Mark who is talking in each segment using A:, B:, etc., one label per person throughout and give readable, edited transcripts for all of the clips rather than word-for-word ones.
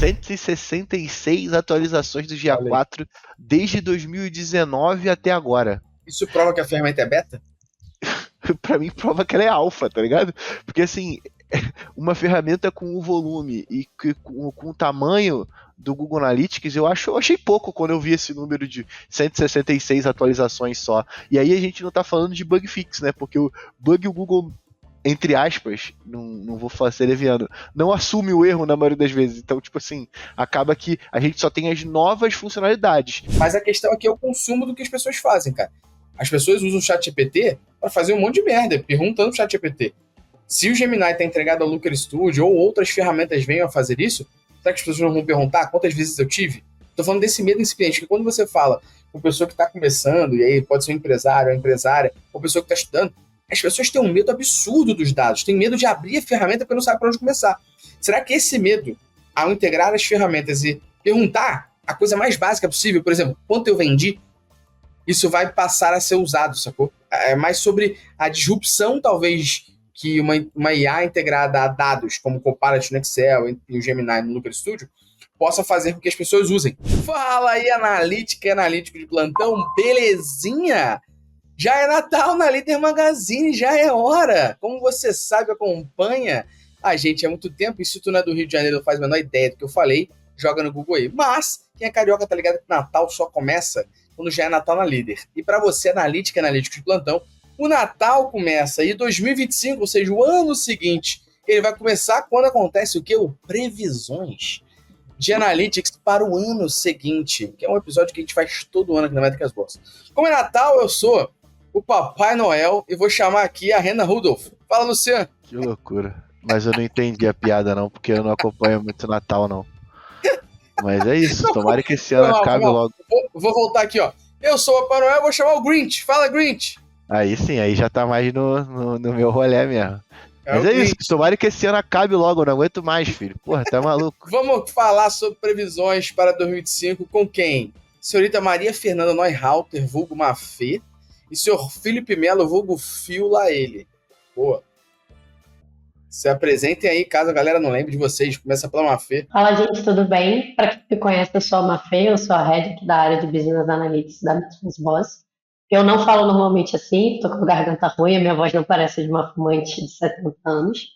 A: 166 atualizações do GA4 desde 2019 até agora.
B: Isso prova que a ferramenta é beta?
A: Pra mim, prova que ela é alfa, tá ligado? Porque, assim, uma ferramenta com o volume e com o tamanho do Google Analytics, eu achei pouco quando eu vi esse número de 166 atualizações só. E aí a gente não tá falando de bug fix, né? Porque o Google, entre aspas, não vou ser leviano, não assume o erro na maioria das vezes. Então, tipo assim, acaba que a gente só tem as novas funcionalidades.
B: Mas a questão aqui é o consumo do que as pessoas fazem, cara. As pessoas usam o ChatGPT para fazer um monte de merda, perguntando o ChatGPT. Se o Gemini está entregado ao Looker Studio ou outras ferramentas venham a fazer isso, será que as pessoas não vão perguntar quantas vezes eu tive? Estou falando desse medo incipiente, que quando você fala com pessoa que está começando, e aí pode ser um empresário, uma empresária, ou pessoa que está estudando, as pessoas têm um medo absurdo dos dados, têm medo de abrir a ferramenta porque não sabe para onde começar. Será que esse medo, ao integrar as ferramentas e perguntar a coisa mais básica possível, por exemplo, quanto eu vendi, isso vai passar a ser usado, sacou? É mais sobre a disrupção, talvez, que uma IA integrada a dados, como o Copilot no Excel e o Gemini no Looker Studio, possa fazer com que as pessoas usem. Fala aí, analítica e analítico de plantão, belezinha? Já é Natal na Líder Magazine, já é hora! Como você sabe, acompanha a gente há muito tempo, e se tu não é do Rio de Janeiro, não faz a menor ideia do que eu falei, joga no Google aí. Mas, quem é carioca tá ligado que Natal só começa quando já é Natal na Líder. E para você, analítica e analítico de plantão, o Natal começa e 2025, ou seja, o ano seguinte, ele vai começar quando acontece o quê? O Previsões de Analytics para o ano seguinte, que é um episódio que a gente faz todo ano aqui na Métricas Boas. Como é Natal, eu sou o Papai Noel e vou chamar aqui a Rena Rudolph. Fala, Luciano.
A: Que loucura. Mas eu não entendi a piada, não, porque eu não acompanho muito Natal, não. Mas é isso, tomara que esse ano acabe logo.
B: Vou voltar aqui, ó. Eu sou o Papai Noel, vou chamar o Grinch. Fala, Grinch.
A: Aí sim, aí já tá mais no meu rolê mesmo. Mas é isso, tomara que esse ano acabe logo, eu não aguento mais, filho. Porra, tá maluco.
B: Vamos falar sobre previsões para 2025 com quem? Senhorita Maria Fernanda Neuhalter, vulgo Mafê, e senhor Felipe Melo, vulgo Fio lá ele. Boa. Se apresentem aí, caso a galera não lembre de vocês. Começa pela Mafê.
C: Fala, gente, tudo bem? Para quem me conhece, eu sou a Mafê, eu sou a Head aqui da área de Business Analytics da Métricas Boss. Eu não falo normalmente assim, tô com garganta ruim, a minha voz não parece de uma fumante de 70 anos.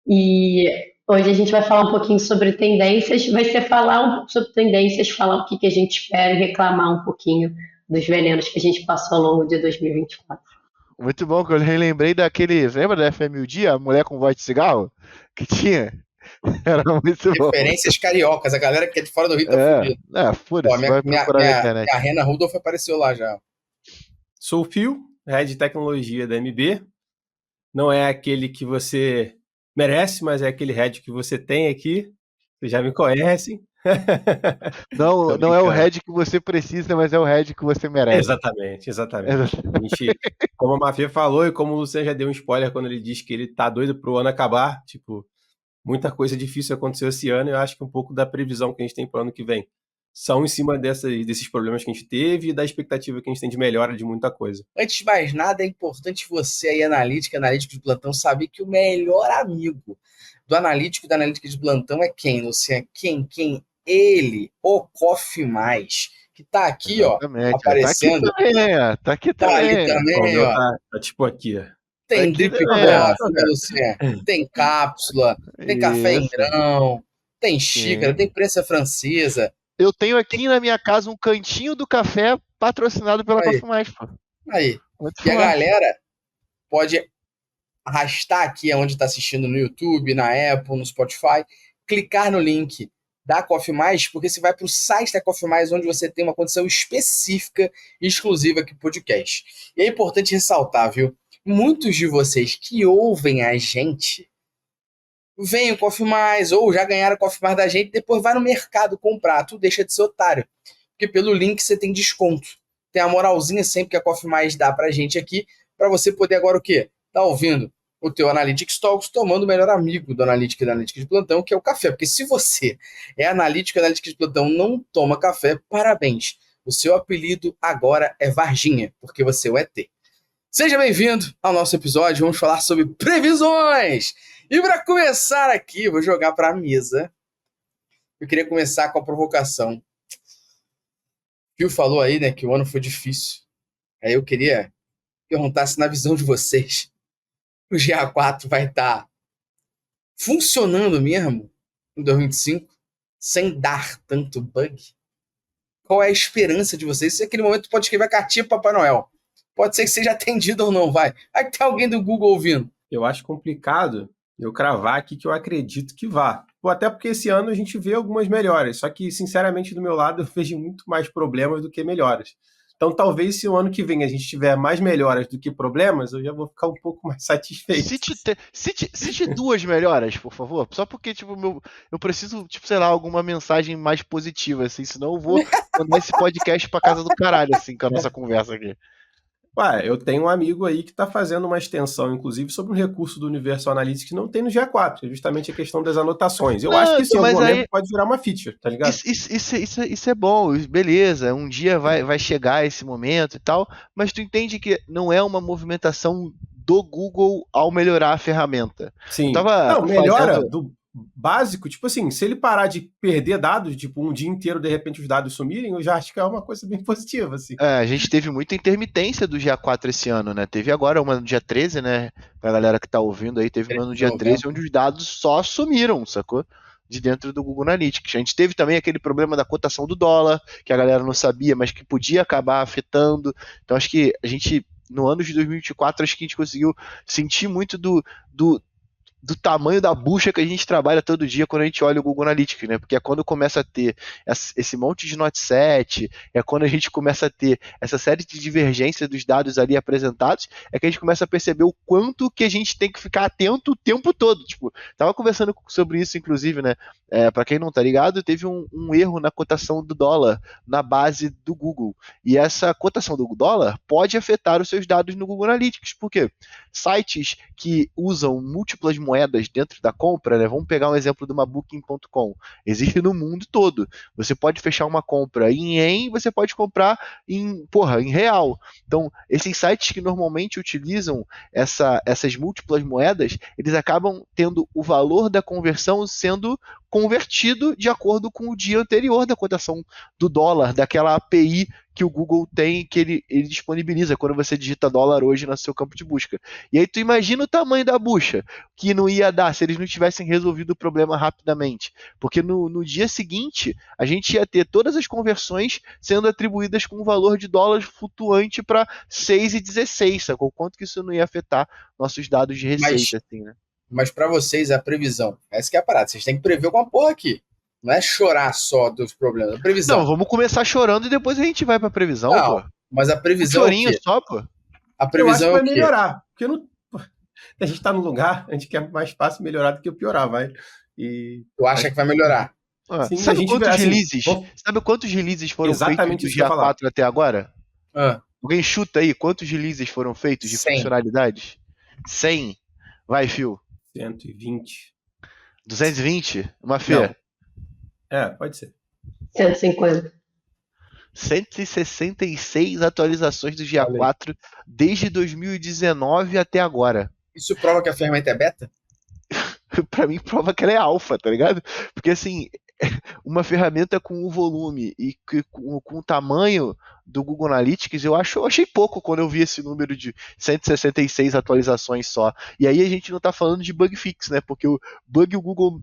C: E hoje a gente vai falar um pouquinho sobre tendências, vai ser falar um pouco sobre tendências, falar o que a gente espera e reclamar um pouquinho dos venenos que a gente passou ao longo de 2024.
A: Muito bom, que eu relembrei daquele. Lembra da FM o Dia? A mulher com voz de cigarro? Que tinha? Era muito bom.
B: Referências cariocas, a galera que é de fora do Rio tá fudida.
A: Foda-se, vai procurar na internet.
B: A Rena Rudolph apareceu lá já.
D: Sou o Fio, Head de Tecnologia da MB. Não é aquele que você merece, mas é aquele Head que você tem aqui. Vocês já me conhecem.
A: Não é o Head que você precisa, mas é o Head que você merece.
D: Exatamente. A gente, como a Mafia falou e como o Luciano já deu um spoiler quando ele disse que ele tá doido pro ano acabar, tipo, muita coisa difícil aconteceu esse ano e eu acho que um pouco da previsão que a gente tem pro ano que vem são em cima desses problemas que a gente teve e da expectativa que a gente tem de melhora de muita coisa.
B: Antes de mais nada, é importante você aí, analítico de plantão, saber que o melhor amigo do analítico e da analítica de plantão é quem, Luciano? Quem? Ele, o Coffee Mais, que tá aqui,
A: exatamente,
B: ó, aparecendo.
A: Tá aqui também.
B: Tá ali também, ó.
D: Tá tipo aqui, ó.
B: Tem drip coffee, né, Luciano? Tem cápsula, tem café em grão, tem xícara, tem prensa francesa.
A: Eu tenho aqui na minha casa um cantinho do café patrocinado pela Coffee Mais, pô.
B: Aí. E a galera pode arrastar aqui onde está assistindo no YouTube, na Apple, no Spotify, clicar no link da Coffee Mais, porque você vai para o site da Coffee Mais, onde você tem uma condição específica e exclusiva aqui pro podcast. E é importante ressaltar, viu? Muitos de vocês que ouvem a gente vem o Coffee Mais, ou já ganharam o Coffee Mais da gente, depois vai no mercado comprar, tu deixa de ser otário, porque pelo link você tem desconto, tem a moralzinha sempre que a Coffee Mais dá pra gente aqui, pra você poder agora o quê? Tá ouvindo o teu Analytics Talks, tomando o melhor amigo do Analítica e da Analítica de Plantão, que é o café, porque se você é analítico e analítica de plantão, não toma café, parabéns, o seu apelido agora é Varginha, porque você é o ET. Seja bem-vindo ao nosso episódio, vamos falar sobre previsões! E para começar aqui, vou jogar para a mesa Eu queria começar com a provocação. O Phil falou aí, né, que o ano foi difícil. Aí eu queria perguntar se na visão de vocês o GA4 vai estar funcionando mesmo em 2025, sem dar tanto bug? Qual é a esperança de vocês? Se aquele momento pode escrever a cartinha para Papai Noel. Pode ser que seja atendido ou não, vai. Aí tem alguém do Google ouvindo.
D: Eu acho complicado eu cravar aqui que eu acredito que vá. Até porque esse ano a gente vê algumas melhoras, só que, sinceramente, do meu lado, eu vejo muito mais problemas do que melhoras. Então, talvez se o ano que vem a gente tiver mais melhoras do que problemas, eu já vou ficar um pouco mais satisfeito.
A: Cite duas melhoras, por favor. Só porque, tipo, eu preciso, tipo, sei lá, alguma mensagem mais positiva, assim. Senão eu vou mandar esse podcast pra casa do caralho, assim, com a nossa conversa aqui.
D: Ué, eu tenho um amigo aí que está fazendo uma extensão, inclusive, sobre um recurso do Universo Analytics que não tem no GA4, justamente a questão das anotações. Eu acho que isso em algum momento pode virar uma feature, tá ligado?
A: Isso é bom, beleza, um dia vai chegar esse momento e tal, mas tu entende que não é uma movimentação do Google ao melhorar a ferramenta.
D: Sim, não, melhora do básico, tipo assim, se ele parar de perder dados, tipo, um dia inteiro, de repente, os dados sumirem, eu já acho que é uma coisa bem positiva, assim.
A: A gente teve muita intermitência do GA4 esse ano, né? Teve agora uma no dia 13, né? Pra galera que tá ouvindo aí, teve uma no dia 13, onde os dados só sumiram, sacou? De dentro do Google Analytics. A gente teve também aquele problema da cotação do dólar, que a galera não sabia, mas que podia acabar afetando. Então, acho que a gente, no ano de 2024, acho que a gente conseguiu sentir muito do tamanho da bucha que a gente trabalha todo dia quando a gente olha o Google Analytics, né? Porque é quando começa a ter esse monte de Note 7, é quando a gente começa a ter essa série de divergências dos dados ali apresentados, é que a gente começa a perceber o quanto que a gente tem que ficar atento o tempo todo. Tipo, tava conversando sobre isso, inclusive, né? Para quem não tá ligado, teve um erro na cotação do dólar na base do Google. E essa cotação do dólar pode afetar os seus dados no Google Analytics. Por quê? Sites que usam múltiplas moedas dentro da compra, né? Vamos pegar um exemplo de uma Booking.com. Existe no mundo todo. Você pode fechar uma compra em ien, você pode comprar em real. Então, esses sites que normalmente utilizam essas múltiplas moedas, eles acabam tendo o valor da conversão sendo convertido de acordo com o dia anterior da cotação do dólar, daquela API que o Google tem, que ele disponibiliza quando você digita dólar hoje no seu campo de busca. E aí tu imagina o tamanho da bucha que não ia dar se eles não tivessem resolvido o problema rapidamente. Porque no dia seguinte, a gente ia ter todas as conversões sendo atribuídas com um valor de dólar flutuante para 6,16, sacou? Quanto que isso não ia afetar nossos dados de receita, assim, né?
B: Mas para vocês, a previsão, essa que é a parada. Vocês têm que prever alguma porra aqui. Não é chorar só dos problemas. A previsão.
A: Não, vamos começar chorando e depois a gente vai pra previsão, pô.
B: Mas a previsão.
A: Um chorinho só, pô.
B: A previsão
D: eu acho que vai melhorar. Porque a gente tá no lugar, a gente quer mais fácil melhorar do que piorar, vai.
B: Tu acha que vai melhorar?
A: Sim, sabe quantos releases foram feitos do GA4 até agora? Alguém chuta aí quantos releases foram feitos de
B: 100.
A: funcionalidades? 100. Vai, Phil.
D: 120.
A: 220? Uma feira.
D: Pode ser.
C: 150.
A: 166 atualizações do GA4 desde 2019 até agora.
B: Isso prova que a ferramenta é beta?
A: Pra mim prova que ela é alfa, tá ligado? Porque assim, uma ferramenta com o volume e com o tamanho do Google Analytics, eu achei pouco quando eu vi esse número de 166 atualizações só. E aí a gente não tá falando de bug fix, né? Porque o Google,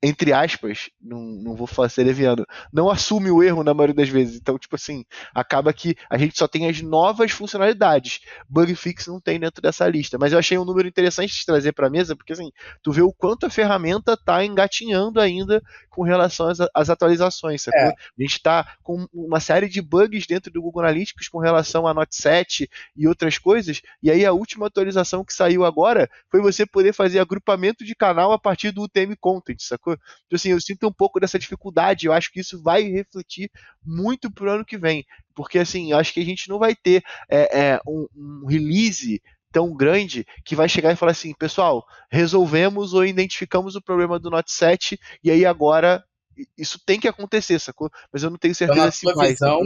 A: entre aspas, não vou ser leviano, não assume o erro na maioria das vezes. Então, tipo assim, acaba que a gente só tem as novas funcionalidades. Bug fix não tem dentro dessa lista. Mas eu achei um número interessante de trazer para a mesa, porque assim, tu vê o quanto a ferramenta tá engatinhando ainda com relação às atualizações, sacou? A gente tá com uma série de bugs dentro do Google Analytics com relação a Note 7 e outras coisas, e aí a última atualização que saiu agora foi você poder fazer agrupamento de canal a partir do UTM Content, sacou? Então, assim, eu sinto um pouco dessa dificuldade, eu acho que isso vai refletir muito pro ano que vem, porque assim, eu acho que a gente não vai ter um release tão grande que vai chegar e falar assim, pessoal, resolvemos ou identificamos o problema do Note 7 e aí agora isso tem que acontecer, sacou? Mas eu não tenho certeza
B: então,
A: se vai.
B: Visão,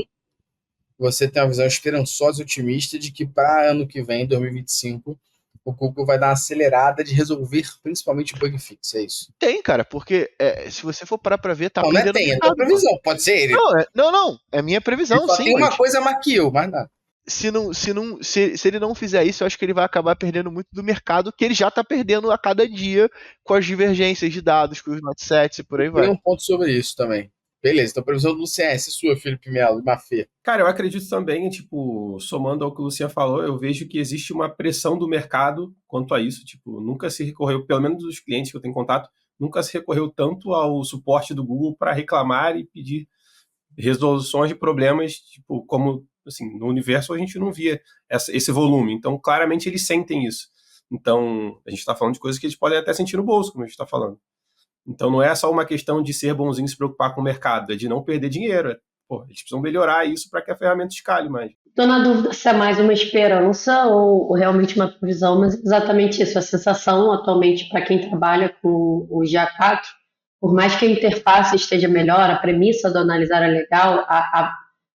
B: você tem uma visão esperançosa e otimista de que para ano que vem, 2025, o Google vai dar uma acelerada de resolver principalmente bug fix, é isso.
A: Tem, cara, porque se você for parar pra ver, tá
B: Não, não é
A: perdendo
B: tem, é
A: mercado,
B: tua previsão, pode ser ele.
A: Não, é minha previsão,
B: Ele só
A: sim,
B: tem uma
A: mas
B: coisa mais que eu, mas nada.
A: se ele não fizer isso, eu acho que ele vai acabar perdendo muito do mercado, que ele já tá perdendo a cada dia com as divergências de dados, com os notesets e por aí
B: Tem
A: vai.
B: um ponto sobre isso também. Beleza, então a previsão do CS, sua, Felipe Melo, de Mafê.
D: Cara, eu acredito também, tipo, somando ao que o Luciano falou, eu vejo que existe uma pressão do mercado quanto a isso. Tipo, nunca se recorreu, pelo menos dos clientes que eu tenho contato, nunca se recorreu tanto ao suporte do Google para reclamar e pedir resoluções de problemas, tipo, como, assim, no universo a gente não via esse volume. Então, claramente, eles sentem isso. Então, a gente está falando de coisas que eles podem até sentir no bolso, como a gente está falando. Então, não é só uma questão de ser bonzinho e se preocupar com o mercado, é de não perder dinheiro. Pô, eles precisam melhorar isso para que a ferramenta escale mais.
C: Estou na dúvida se é mais uma esperança ou realmente uma previsão, mas exatamente isso. A sensação atualmente para quem trabalha com o GA4, por mais que a interface esteja melhor, a premissa do analisar é legal,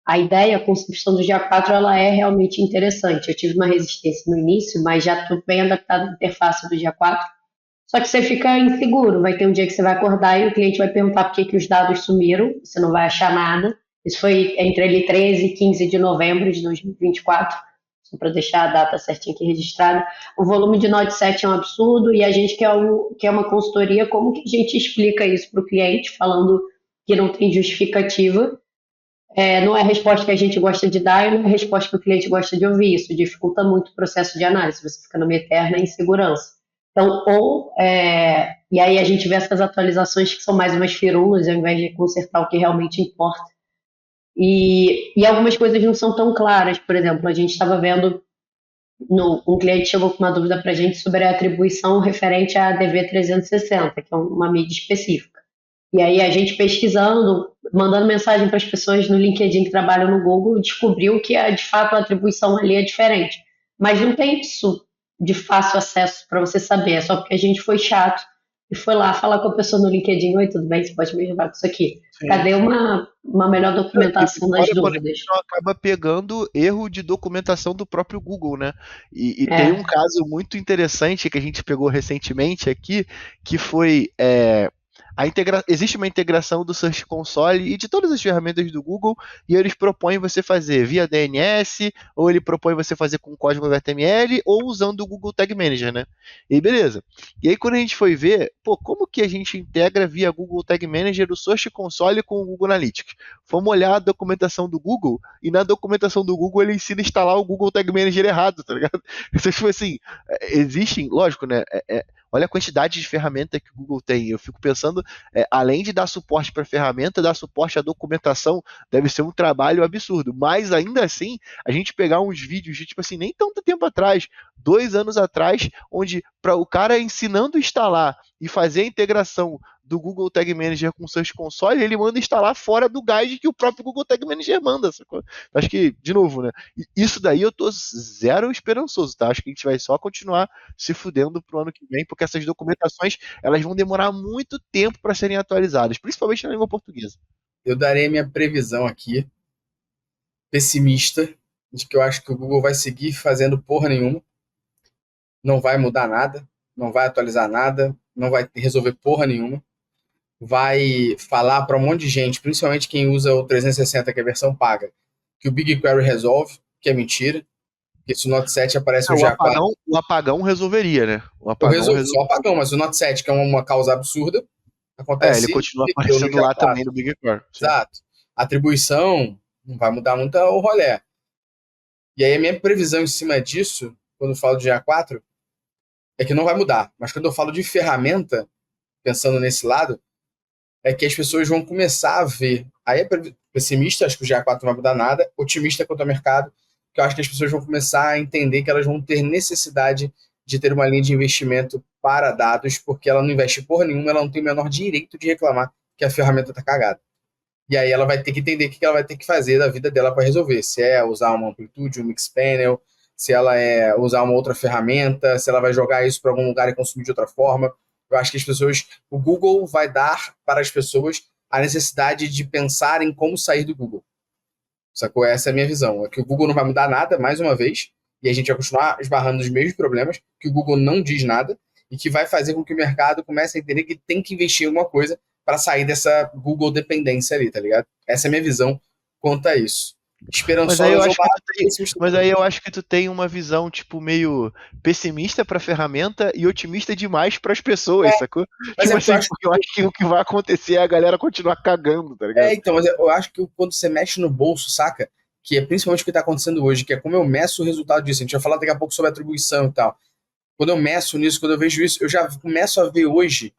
C: a ideia, a concepção do GA4 ela é realmente interessante. Eu tive uma resistência no início, mas já estou bem adaptado à interface do GA4. Só que você fica inseguro, vai ter um dia que você vai acordar e o cliente vai perguntar por que os dados sumiram, você não vai achar nada. Isso foi entre ali 13 e 15 de novembro de 2024, só para deixar a data certinha aqui registrada. O volume de Node 7 é um absurdo e a gente quer uma consultoria, como que a gente explica isso para o cliente, falando que não tem justificativa. Não é a resposta que a gente gosta de dar e não é a resposta que o cliente gosta de ouvir. Isso dificulta muito o processo de análise, você fica numa eterna insegurança. Então, e aí a gente vê essas atualizações que são mais umas firulas, ao invés de consertar o que realmente importa. E algumas coisas não são tão claras. Por exemplo, a gente estava vendo, um cliente chegou com uma dúvida para a gente sobre a atribuição referente à DV360, que é uma mídia específica. E aí a gente pesquisando, mandando mensagem para as pessoas no LinkedIn que trabalham no Google, descobriu que de fato a atribuição ali é diferente. Mas não tem isso de fácil acesso para você saber, é só porque a gente foi chato e foi lá falar com a pessoa no LinkedIn: oi, tudo bem, você pode me ajudar com isso aqui?
A: Sim.
C: Cadê uma melhor documentação das dúvidas?
A: Acaba pegando erro de documentação do próprio Google, né? E tem um caso muito interessante que a gente pegou recentemente aqui, que foi existe uma integração do Search Console e de todas as ferramentas do Google, e eles propõem você fazer via DNS, ou ele propõe você fazer com código HTML, ou usando o Google Tag Manager, né? E beleza. E aí quando a gente foi ver, como que a gente integra via Google Tag Manager o Search Console com o Google Analytics? Fomos olhar a documentação do Google, e na documentação do Google ele ensina a instalar o Google Tag Manager errado, tá ligado? Então, tipo assim, existem, lógico, né? Olha a quantidade de ferramenta que o Google tem. Eu fico pensando, além de dar suporte para a ferramenta, dar suporte à documentação deve ser um trabalho absurdo. Mas ainda assim, a gente pegar uns vídeos de, tipo assim, nem tanto tempo atrás, 2 anos atrás, onde para o cara ensinando a instalar e fazer a integração do Google Tag Manager com o Search Console, ele manda instalar fora do guide que o próprio Google Tag Manager manda. Sacou? Acho que, de novo, né? Isso daí eu tô zero esperançoso, tá? Acho que a gente vai só continuar se fudendo pro ano que vem, porque essas documentações elas vão demorar muito tempo para serem atualizadas, principalmente na língua portuguesa.
B: Eu darei minha previsão aqui, pessimista, de que eu acho que o Google vai seguir fazendo porra nenhuma, não vai mudar nada, não vai atualizar nada, não vai resolver porra nenhuma, vai falar para um monte de gente, principalmente quem usa o 360, que é a versão paga, que o BigQuery resolve, que é mentira, porque se o Note 7 aparece no GA4...
A: O apagão resolveria, né?
B: Só o apagão, mas o Note 7, que é uma causa absurda, acontece...
A: ele continua aparecendo lá também no BigQuery.
B: Exato. A atribuição não vai mudar muito o rolê. E aí a minha previsão em cima disso, quando eu falo de GA4, é que não vai mudar. Mas quando eu falo de ferramenta, pensando nesse lado, é que as pessoas vão começar a ver. Aí é pessimista, acho que o GA4 não vai mudar nada. Otimista quanto ao mercado, que eu acho que as pessoas vão começar a entender que elas vão ter necessidade de ter uma linha de investimento para dados, porque ela não investe porra nenhuma, ela não tem o menor direito de reclamar que a ferramenta está cagada. E aí ela vai ter que entender o que ela vai ter que fazer da vida dela para resolver. Se é usar uma amplitude, um Mixpanel, se ela é usar uma outra ferramenta, se ela vai jogar isso para algum lugar e consumir de outra forma. Eu acho que o Google vai dar para as pessoas a necessidade de pensar em como sair do Google. Sacou? Essa é a minha visão. É que o Google não vai mudar nada, mais uma vez. e a gente vai continuar esbarrando nos mesmos problemas, que o Google não diz nada, e que vai fazer com que o mercado comece a entender que tem que investir em alguma coisa para sair dessa Google dependência ali, tá ligado? Essa é a minha visão quanto a isso.
A: Mas aí eu
B: Esperançosa ou
A: acho que
B: pessimista.
A: mas aí eu acho que tu tem uma visão, tipo, meio pessimista pra ferramenta e otimista demais pras pessoas, sacou?
B: Mas
A: Tipo
B: é porque eu
A: assim,
B: acho
A: porque eu acho que o que vai acontecer é a galera continuar cagando, tá ligado?
B: então, mas eu acho que quando você mexe no bolso, saca? Que é principalmente o que está acontecendo hoje, que é como eu meço o resultado disso. A gente vai falar daqui a pouco sobre atribuição e tal. Quando eu meço nisso, quando eu vejo isso, eu já começo a ver hoje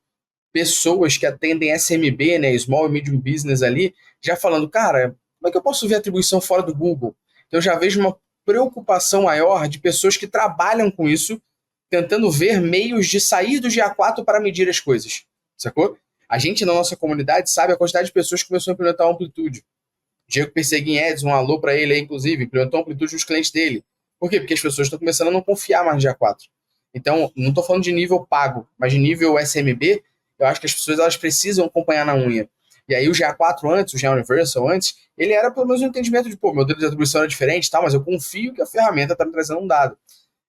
B: pessoas que atendem SMB, né, Small and Medium Business ali, já falando, cara, como é que eu posso ver atribuição fora do Google? Então eu já vejo uma preocupação maior de pessoas que trabalham com isso, tentando ver meios de sair do GA4 para medir as coisas, sacou? A gente, na nossa comunidade, sabe a quantidade de pessoas que começou a implementar a Amplitude. Diego Perseguin Ads, um alô para ele aí, inclusive, implementou a Amplitude nos clientes dele. Por quê? Porque as pessoas estão começando a não confiar mais no GA4. Então, não estou falando de nível pago, mas de nível SMB, eu acho que as pessoas elas precisam acompanhar na unha. E aí o GA4 antes, o GA Universal antes, ele era pelo menos um entendimento de, pô, meu modelo de atribuição era diferente, tá, mas eu confio que a ferramenta está me trazendo um dado.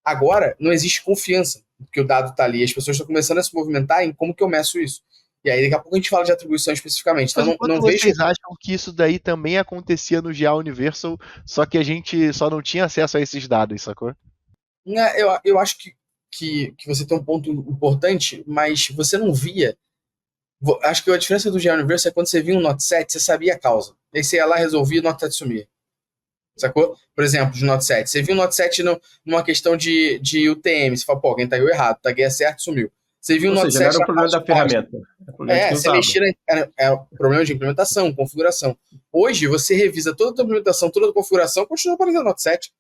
B: Agora, não existe confiança, porque o dado está ali, as pessoas estão começando a se movimentar em como que eu meço isso. E aí, daqui a pouco a gente fala de atribuição especificamente. Então,
A: Mas o
B: não
A: quanto
B: vejo.
A: vocês acham que isso daí também acontecia no GA Universal, só que a gente só não tinha acesso a esses dados, sacou?
B: Né, eu acho que você tem um ponto importante, mas você não via. Acho que a diferença do GA Universal é quando você via um Note 7, você sabia a causa. Aí você ia lá, resolvia, o Note 7 sumia. Sacou? Por exemplo, de Note 7. Você viu o Note 7 numa questão de UTM. Você fala, pô, alguém tagueou errado. Taguei certo, sumiu. Você viu o
D: Ou
B: Note
D: seja, não
B: 7
D: era o
B: na
D: problema
B: parte
D: da
B: de página.
D: ferramenta. É o problema de quem
B: Você
D: usava.
B: mexia é problema de implementação, configuração. Hoje, você revisa toda a tua implementação, toda a configuração, continua aparecendo Note 7.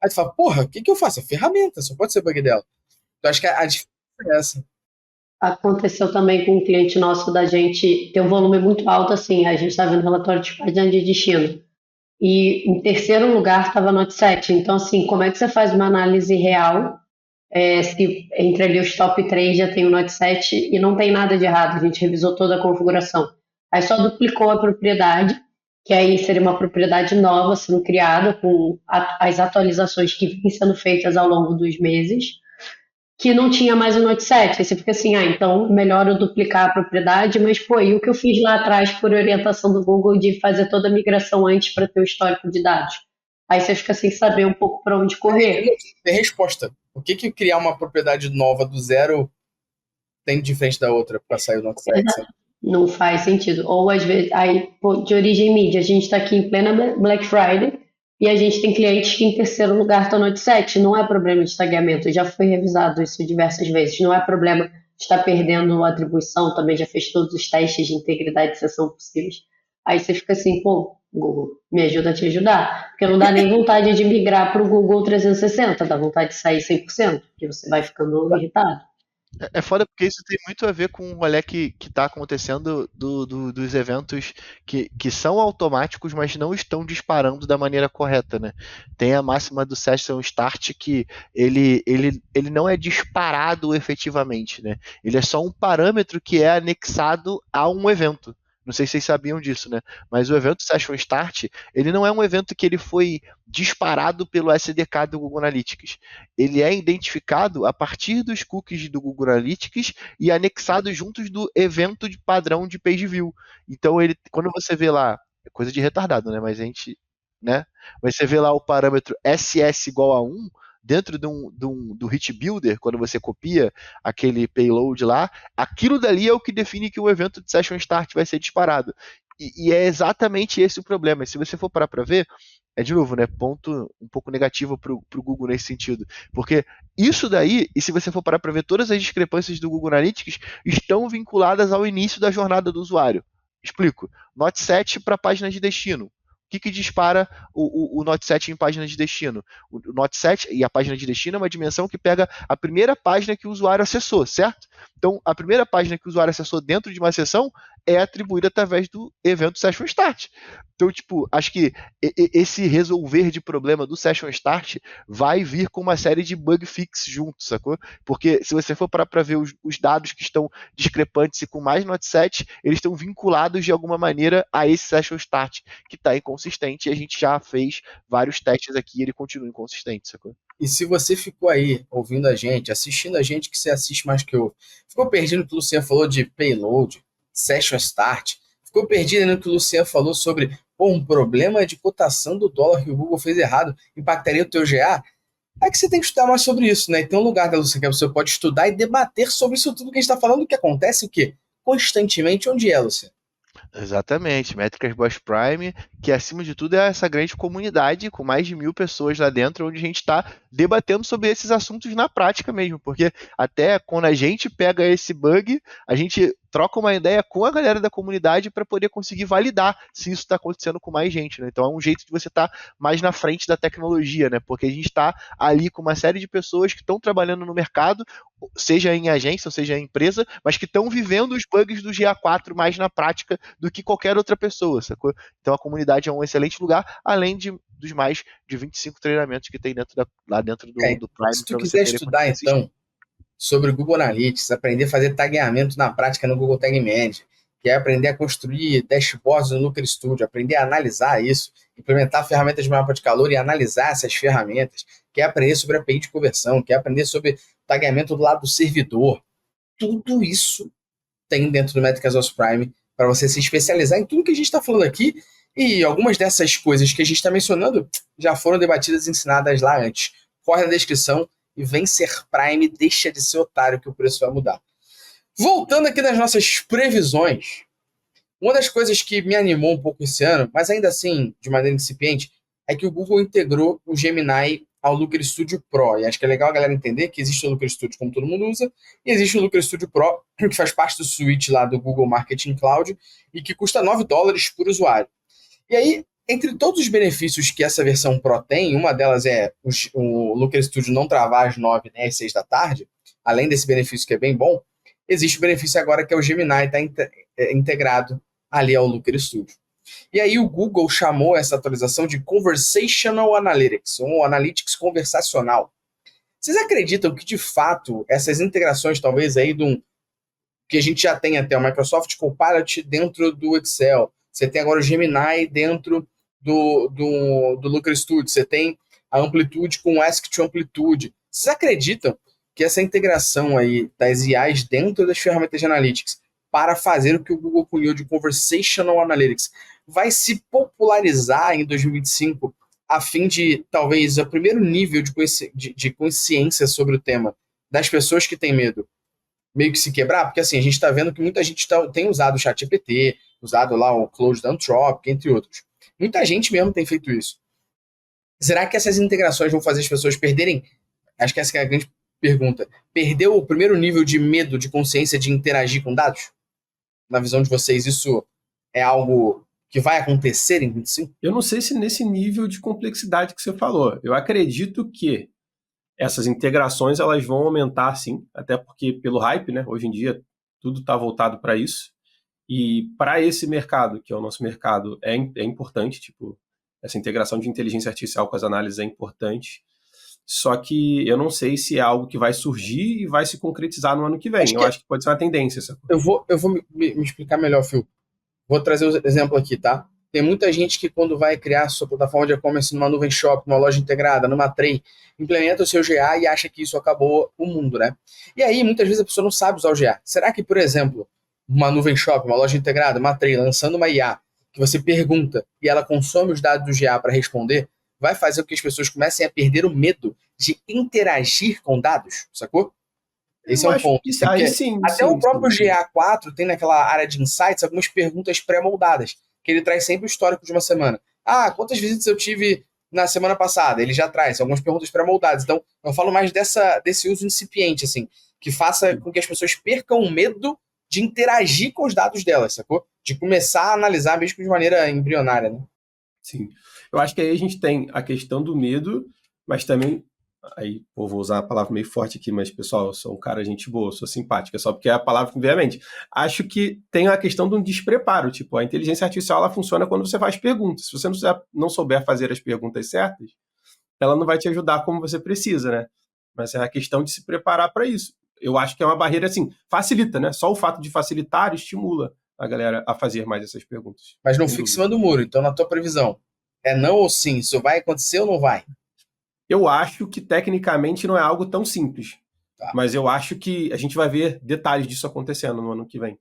B: Aí tu fala, porra, o que eu faço? É ferramenta, só pode ser bug dela. Então, acho que a diferença é essa.
C: Aconteceu também com um cliente nosso da gente ter um volume muito alto, assim, a gente estava vendo relatório de página de destino. E em terceiro lugar estava Note 7. Então, assim, como é que você faz uma análise real se entre ali os top 3 já tem o Note 7 e não tem nada de errado, a gente revisou toda a configuração. Aí só duplicou a propriedade, que aí seria uma propriedade nova sendo criada com as atualizações que vêm sendo feitas ao longo dos meses, que não tinha mais o Note 7. Aí você fica assim, então melhor eu duplicar a propriedade, mas pô, e o que eu fiz lá atrás por orientação do Google de fazer toda a migração antes para ter o histórico de dados? Aí você fica sem saber um pouco para onde correr.
B: Tem resposta. O que criar uma propriedade nova do zero tem de frente da outra para sair o Note 7? Sabe?
C: Não faz sentido. Ou às vezes, aí, pô, de origem mídia, a gente está aqui em plena Black Friday e a gente tem clientes que em terceiro lugar estão no Note 7. Não é problema de tagueamento, já foi revisado isso diversas vezes. Não é problema de estar perdendo atribuição, também já fez todos os testes de integridade de sessão possíveis. Aí você fica assim, pô, Google, me ajuda a te ajudar. Porque não dá nem vontade de migrar para o Google 360, dá vontade de sair 100%, porque você vai ficando irritado.
A: É foda porque isso tem muito a ver com o rolê que tá acontecendo dos eventos que são automáticos, mas não estão disparando da maneira correta, né? Tem a máxima do Session Start que ele não é disparado efetivamente, né? Ele é só um parâmetro que é anexado a um evento. Não sei se vocês sabiam disso, né? Mas o evento Session Start, ele não é um evento que ele foi disparado pelo SDK do Google Analytics. Ele é identificado a partir dos cookies do Google Analytics e anexado juntos do evento de padrão de page view. Então, quando você vê lá, é coisa de retardado, né? Mas a gente, né? Mas você vê lá o parâmetro SS igual a 1, dentro do Hit Builder, quando você copia aquele payload lá, aquilo dali é o que define que o evento de Session Start vai ser disparado. E é exatamente esse o problema. Se você for parar para ver, é de novo, né, ponto um pouco negativo para o Google nesse sentido. Porque isso daí, e se você for parar para ver, todas as discrepâncias do Google Analytics estão vinculadas ao início da jornada do usuário. Explico. Note 7 para página de destino. O que dispara o Note 7 em página de destino? O Note 7 e a página de destino é uma dimensão que pega a primeira página que o usuário acessou, certo? Então, a primeira página que o usuário acessou dentro de uma sessão é atribuído através do evento Session Start. Então, tipo, acho que esse resolver de problema do Session Start vai vir com uma série de bug fix junto, sacou? Porque se você for parar para ver os dados que estão discrepantes e com mais not set, eles estão vinculados de alguma maneira a esse Session Start, que está inconsistente, e a gente já fez vários testes aqui e ele continua inconsistente, sacou?
B: E se você ficou aí ouvindo a gente, assistindo a gente, que você assiste mais que eu, ficou perdido no que o Luciano falou de payload, session start, ficou perdido no que o Luciano falou sobre um problema de cotação do dólar que o Google fez errado, impactaria o teu GA, é que você tem que estudar mais sobre isso, né? E tem um lugar da Luciano que você pode estudar e debater sobre isso tudo que a gente está falando, que acontece o quê? Constantemente, onde é, Luciano?
A: Exatamente, Métricas Boss Prime, que acima de tudo é essa grande comunidade com mais de 1.000 pessoas lá dentro, onde a gente está debatendo sobre esses assuntos na prática mesmo, porque até quando a gente pega esse bug, a gente troca uma ideia com a galera da comunidade para poder conseguir validar se isso está acontecendo com mais gente, né? Então é um jeito de você estar mais na frente da tecnologia, né? Porque a gente está ali com uma série de pessoas que estão trabalhando no mercado, seja em agência ou seja em empresa, mas que estão vivendo os bugs do GA4 mais na prática do que qualquer outra pessoa, sacou? Então a comunidade é um excelente lugar, além dos mais de 25 treinamentos que tem lá dentro do Prime.
B: Se tu quiser estudar, então, sobre o Google Analytics, aprender a fazer tagueamento na prática no Google Tag Manager, quer aprender a construir dashboards no Looker Studio, aprender a analisar isso, implementar ferramentas de mapa de calor e analisar essas ferramentas, quer aprender sobre API de conversão, quer aprender sobre tagueamento do lado do servidor, tudo isso tem dentro do Métricas OS Prime para você se especializar em tudo que a gente está falando aqui, e algumas dessas coisas que a gente está mencionando já foram debatidas e ensinadas lá antes. Corre na descrição e vem ser Prime, deixa de ser otário que o preço vai mudar. Voltando aqui nas nossas previsões, uma das coisas que me animou um pouco esse ano, mas ainda assim de maneira incipiente, é que o Google integrou o Gemini ao Looker Studio Pro. E acho que é legal a galera entender que existe o Looker Studio como todo mundo usa, e existe o Looker Studio Pro, que faz parte do suite lá do Google Marketing Cloud e que custa $9 por usuário. E aí, entre todos os benefícios que essa versão Pro tem, uma delas é o Looker Studio não travar às 9, né, às 6 da tarde, além desse benefício que é bem bom, existe o benefício agora que é o Gemini está integrado ali ao Looker Studio. E aí o Google chamou essa atualização de Conversational Analytics, ou Analytics conversacional. Vocês acreditam que, de fato, essas integrações, talvez aí que a gente já tem até o Microsoft Copilot dentro do Excel, você tem agora o Gemini dentro do Looker Studio, você tem a Amplitude com o Ask to Amplitude. Vocês acreditam que essa integração aí das IAs dentro das ferramentas de Analytics para fazer o que o Google cunhou de Conversational Analytics vai se popularizar em 2025 a fim de, talvez, o primeiro nível de consciência sobre o tema das pessoas que têm medo meio que se quebrar? Porque assim, a gente está vendo que muita gente tem usado o ChatGPT, usado lá o Cloud da Anthropic, entre outros. Muita gente mesmo tem feito isso. Será que essas integrações vão fazer as pessoas perderem? Acho que essa é a grande pergunta. Perdeu o primeiro nível de medo, de consciência de interagir com dados? Na visão de vocês, isso é algo que vai acontecer em 25?
D: Eu não sei se nesse nível de complexidade que você falou. Eu acredito que essas integrações elas vão aumentar, sim, até porque pelo hype, né? Hoje em dia tudo está voltado para isso. E para esse mercado, que é o nosso mercado, é importante, tipo, essa integração de inteligência artificial com as análises é importante. Só que eu não sei se é algo que vai surgir e vai se concretizar no ano que vem. Acho que pode ser uma tendência. Sabe?
B: Eu vou me explicar melhor, Phil. Vou trazer o exemplo aqui, tá? Tem muita gente que quando vai criar sua plataforma de e-commerce numa nuvem shop, numa loja integrada, numa tray, implementa o seu GA e acha que isso acabou o mundo, né? E aí, muitas vezes a pessoa não sabe usar o GA. Será que, por exemplo, uma nuvem shop, uma loja integrada, uma tray, lançando uma IA, que você pergunta e ela consome os dados do GA para responder, vai fazer com que as pessoas comecem a perder o medo de interagir com dados, sacou? Esse é um ponto.
D: Aí, sim,
B: até o próprio GA4 tem naquela área de insights algumas perguntas pré-moldadas, que ele traz sempre o histórico de uma semana. Ah, quantas visitas eu tive na semana passada? Ele já traz algumas perguntas pré-moldadas. Então, eu falo mais desse uso incipiente, assim, que faça com que as pessoas percam o medo de interagir com os dados delas, sacou? De começar a analisar mesmo de maneira embrionária, né?
D: Sim. Eu acho que aí a gente tem a questão do medo, mas também aí vou usar a palavra meio forte aqui, mas, pessoal, eu sou um cara gente boa, sou simpática, só porque é a palavra que me vem à mente. Acho que tem a questão de um despreparo, tipo, a inteligência artificial, ela funciona quando você faz perguntas. Se você não souber fazer as perguntas certas, ela não vai te ajudar como você precisa, né? Mas é a questão de se preparar para isso. Eu acho que é uma barreira, assim, facilita, né? Só o fato de facilitar estimula a galera a fazer mais essas perguntas.
B: Mas não
D: Sem
B: fica em
D: dúvida.
B: cima do muro. Então, na tua previsão, é não ou sim? Isso vai acontecer ou não vai?
D: Eu acho que tecnicamente não é algo tão simples.
B: Tá.
D: Mas eu acho que a gente vai ver detalhes disso acontecendo no ano que vem.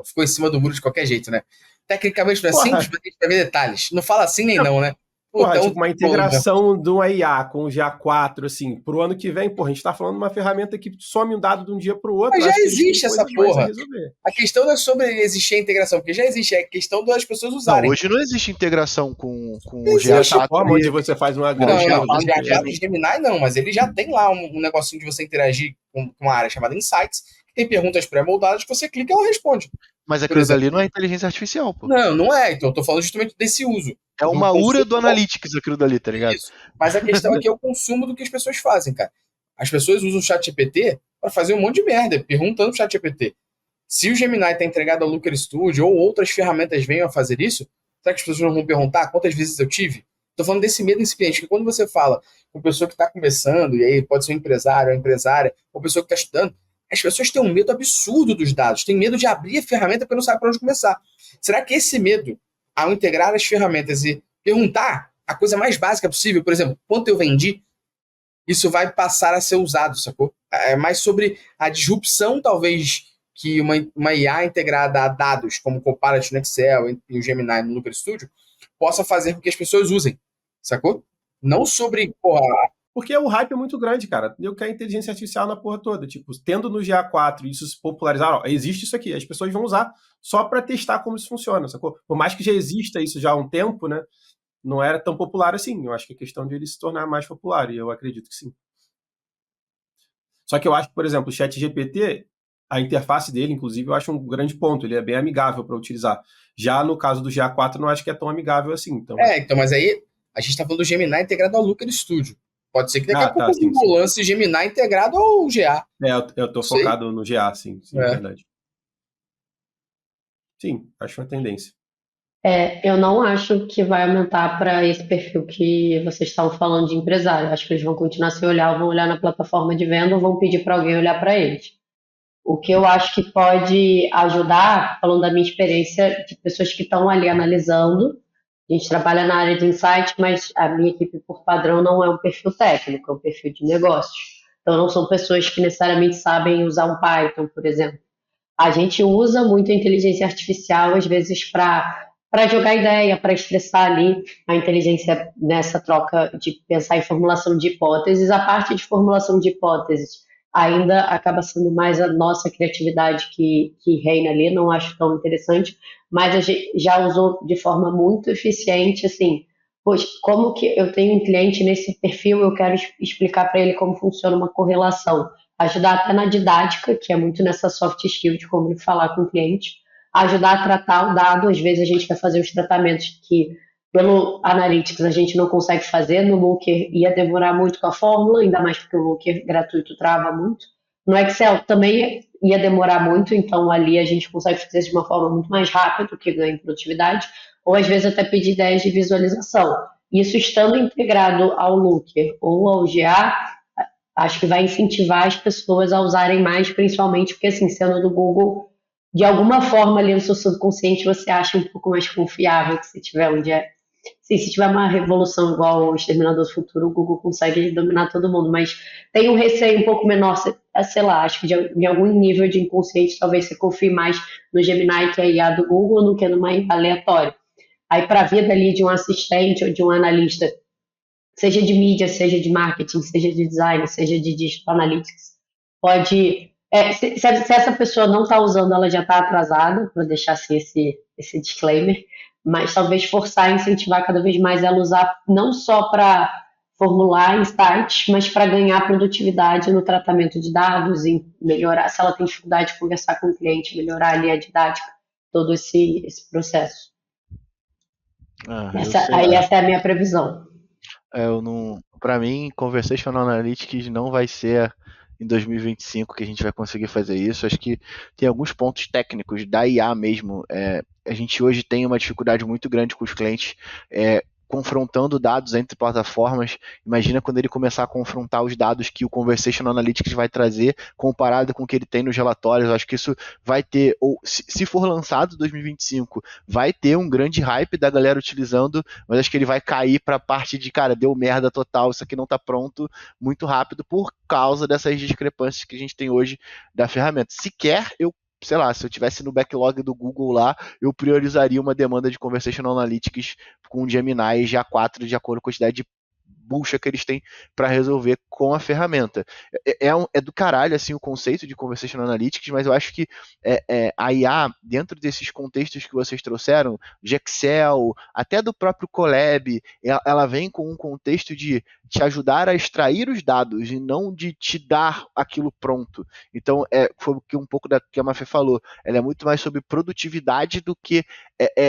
B: Ficou em cima do muro de qualquer jeito, né? Tecnicamente não é
D: Porra.
B: simples, mas a gente vai ver detalhes. Não fala assim nem não, né?
D: Porra,
B: Então,
D: tipo, uma integração de uma IA com o GA4, assim, pro ano que vem, porra, a gente tá falando de uma ferramenta que some um dado de um dia pro outro.
B: Mas já
D: acho que eles têm
B: existe essa
D: coisas mais a
B: porra.
D: resolver.
B: A questão não é sobre existir a integração, porque já existe, é a questão das pessoas
A: Não,
B: usarem.
A: hoje não existe integração com o
B: Existe.
A: GA4.
D: Plataforma onde você faz uma
A: Não,
D: grande
B: Não, o
D: reunião.
B: Gemini não, mas ele já tem lá um negocinho de você interagir com uma área chamada Insights, que tem perguntas pré-moldadas que você clica e ela responde.
A: Mas
B: Por
A: aquilo
B: exemplo.
A: dali não é inteligência artificial, pô.
B: Não, não é. Então eu tô falando justamente desse uso.
A: É uma
B: Do
A: URA do
B: consumo.
A: Analytics aquilo dali, tá ligado?
B: Isso. Mas a questão aqui é o consumo do que as pessoas fazem, cara. As pessoas usam o ChatGPT para fazer um monte de merda, perguntando pro ChatGPT. Se o Gemini está entregado ao Looker Studio ou outras ferramentas venham a fazer isso, será que as pessoas não vão perguntar quantas vezes eu tive? Estou falando desse medo incipiente, que quando você fala com pessoa que está começando, e aí pode ser um empresário, uma empresária, ou pessoa que está estudando, as pessoas têm um medo absurdo dos dados, têm medo de abrir a ferramenta porque não sabe para onde começar. Será que esse medo, ao integrar as ferramentas e perguntar a coisa mais básica possível, por exemplo, quanto eu vendi, isso vai passar a ser usado, sacou? É mais sobre a disrupção, talvez, que uma IA integrada a dados, como o Copilot no Excel e o Gemini no Looker Studio, possa fazer com que as pessoas usem, sacou? Não sobre, porra...
D: Porque o hype é muito grande, cara. Eu quero inteligência artificial na porra toda. Tipo, tendo no GA4 isso se popularizar, ó, existe isso aqui. As pessoas vão usar só para testar como isso funciona, sacou? Por mais que já exista isso já há um tempo, né? Não era tão popular assim. Eu acho que é questão de ele se tornar mais popular, e eu acredito que sim. Só que eu acho que, por exemplo, o ChatGPT, a interface dele, inclusive, eu acho um grande ponto. Ele é bem amigável para utilizar. Já no caso do GA4, não acho que é tão amigável assim. Então,
B: então, mas aí a gente tá falando do Gemini integrado ao Looker Studio. Pode ser que daqui a pouco o Google lance Gemini integrado ao GA.
D: Eu tô focado no GA, sim, é verdade. Sim, acho uma tendência.
C: Eu não acho que vai aumentar para esse perfil que vocês estavam falando de empresário. Acho que eles vão continuar a se olhar, vão olhar na plataforma de venda ou vão pedir para alguém olhar para eles. O que eu acho que pode ajudar, falando da minha experiência, de pessoas que estão ali analisando. A gente trabalha na área de insight, mas a minha equipe, por padrão, não é um perfil técnico, é um perfil de negócios. Então, não são pessoas que necessariamente sabem usar um Python, por exemplo. A gente usa muito a inteligência artificial, às vezes, para jogar ideia, para expressar ali a inteligência nessa troca de pensar em formulação de hipóteses. A parte de formulação de hipóteses ainda acaba sendo mais a nossa criatividade que reina ali, não acho tão interessante, mas a gente já usou de forma muito eficiente, assim, pois como que eu tenho um cliente nesse perfil, eu quero explicar para ele como funciona uma correlação, ajudar até na didática, que é muito nessa soft skill de como falar com o cliente, ajudar a tratar o dado, às vezes a gente quer fazer os tratamentos que pelo Analytics a gente não consegue fazer, no Looker ia demorar muito com a fórmula, ainda mais porque o Looker gratuito trava muito. No Excel também ia demorar muito, então ali a gente consegue fazer de uma forma muito mais rápida, que ganha em produtividade, ou às vezes até pedir ideias de visualização. Isso estando integrado ao Looker ou ao GA, acho que vai incentivar as pessoas a usarem mais, principalmente porque, assim, sendo do Google, de alguma forma ali no seu subconsciente você acha um pouco mais confiável que se tiver um dia... Sim, se tiver uma revolução igual o Exterminador do Futuro, o Google consegue dominar todo mundo, mas tem um receio um pouco menor, sei lá, acho que em algum nível de inconsciente talvez você confie mais no Gemini, que é a IA do Google, do que numa IA aleatória. Aí para a vida ali de um assistente ou de um analista, seja de mídia, seja de marketing, seja de design, seja de digital analytics, pode... se essa pessoa não está usando, ela já está atrasada, vou deixar assim esse disclaimer, mas talvez forçar e incentivar cada vez mais ela usar não só para formular insights, mas para ganhar produtividade no tratamento de dados e melhorar, se ela tem dificuldade de conversar com o cliente, melhorar ali a didática, todo esse processo. Essa é a minha previsão.
A: Eu não, para mim, Conversational Analytics não vai ser em 2025 que a gente vai conseguir fazer isso. Acho que tem alguns pontos técnicos da IA mesmo. A gente hoje tem uma dificuldade muito grande com os clientes confrontando dados entre plataformas. Imagina quando ele começar a confrontar os dados que o Conversational Analytics vai trazer comparado com o que ele tem nos relatórios. Eu acho que isso vai ter, ou se for lançado em 2025, vai ter um grande hype da galera utilizando, mas acho que ele vai cair para a parte de, cara, deu merda total, isso aqui não está pronto muito rápido por causa dessas discrepâncias que a gente tem hoje da ferramenta. Sequer eu, sei lá, se eu tivesse no backlog do Google lá, eu priorizaria uma demanda de Conversational Analytics com o Gemini GA4 de acordo com a quantidade de bucha que eles têm para resolver com a ferramenta. É do caralho assim o conceito de Conversational Analytics, mas eu acho que a IA, dentro desses contextos que vocês trouxeram, de Excel, até do próprio Colab, ela vem com um contexto de te ajudar a extrair os dados e não de te dar aquilo pronto. Então, foi um pouco da que a Mafê falou, ela é muito mais sobre produtividade do que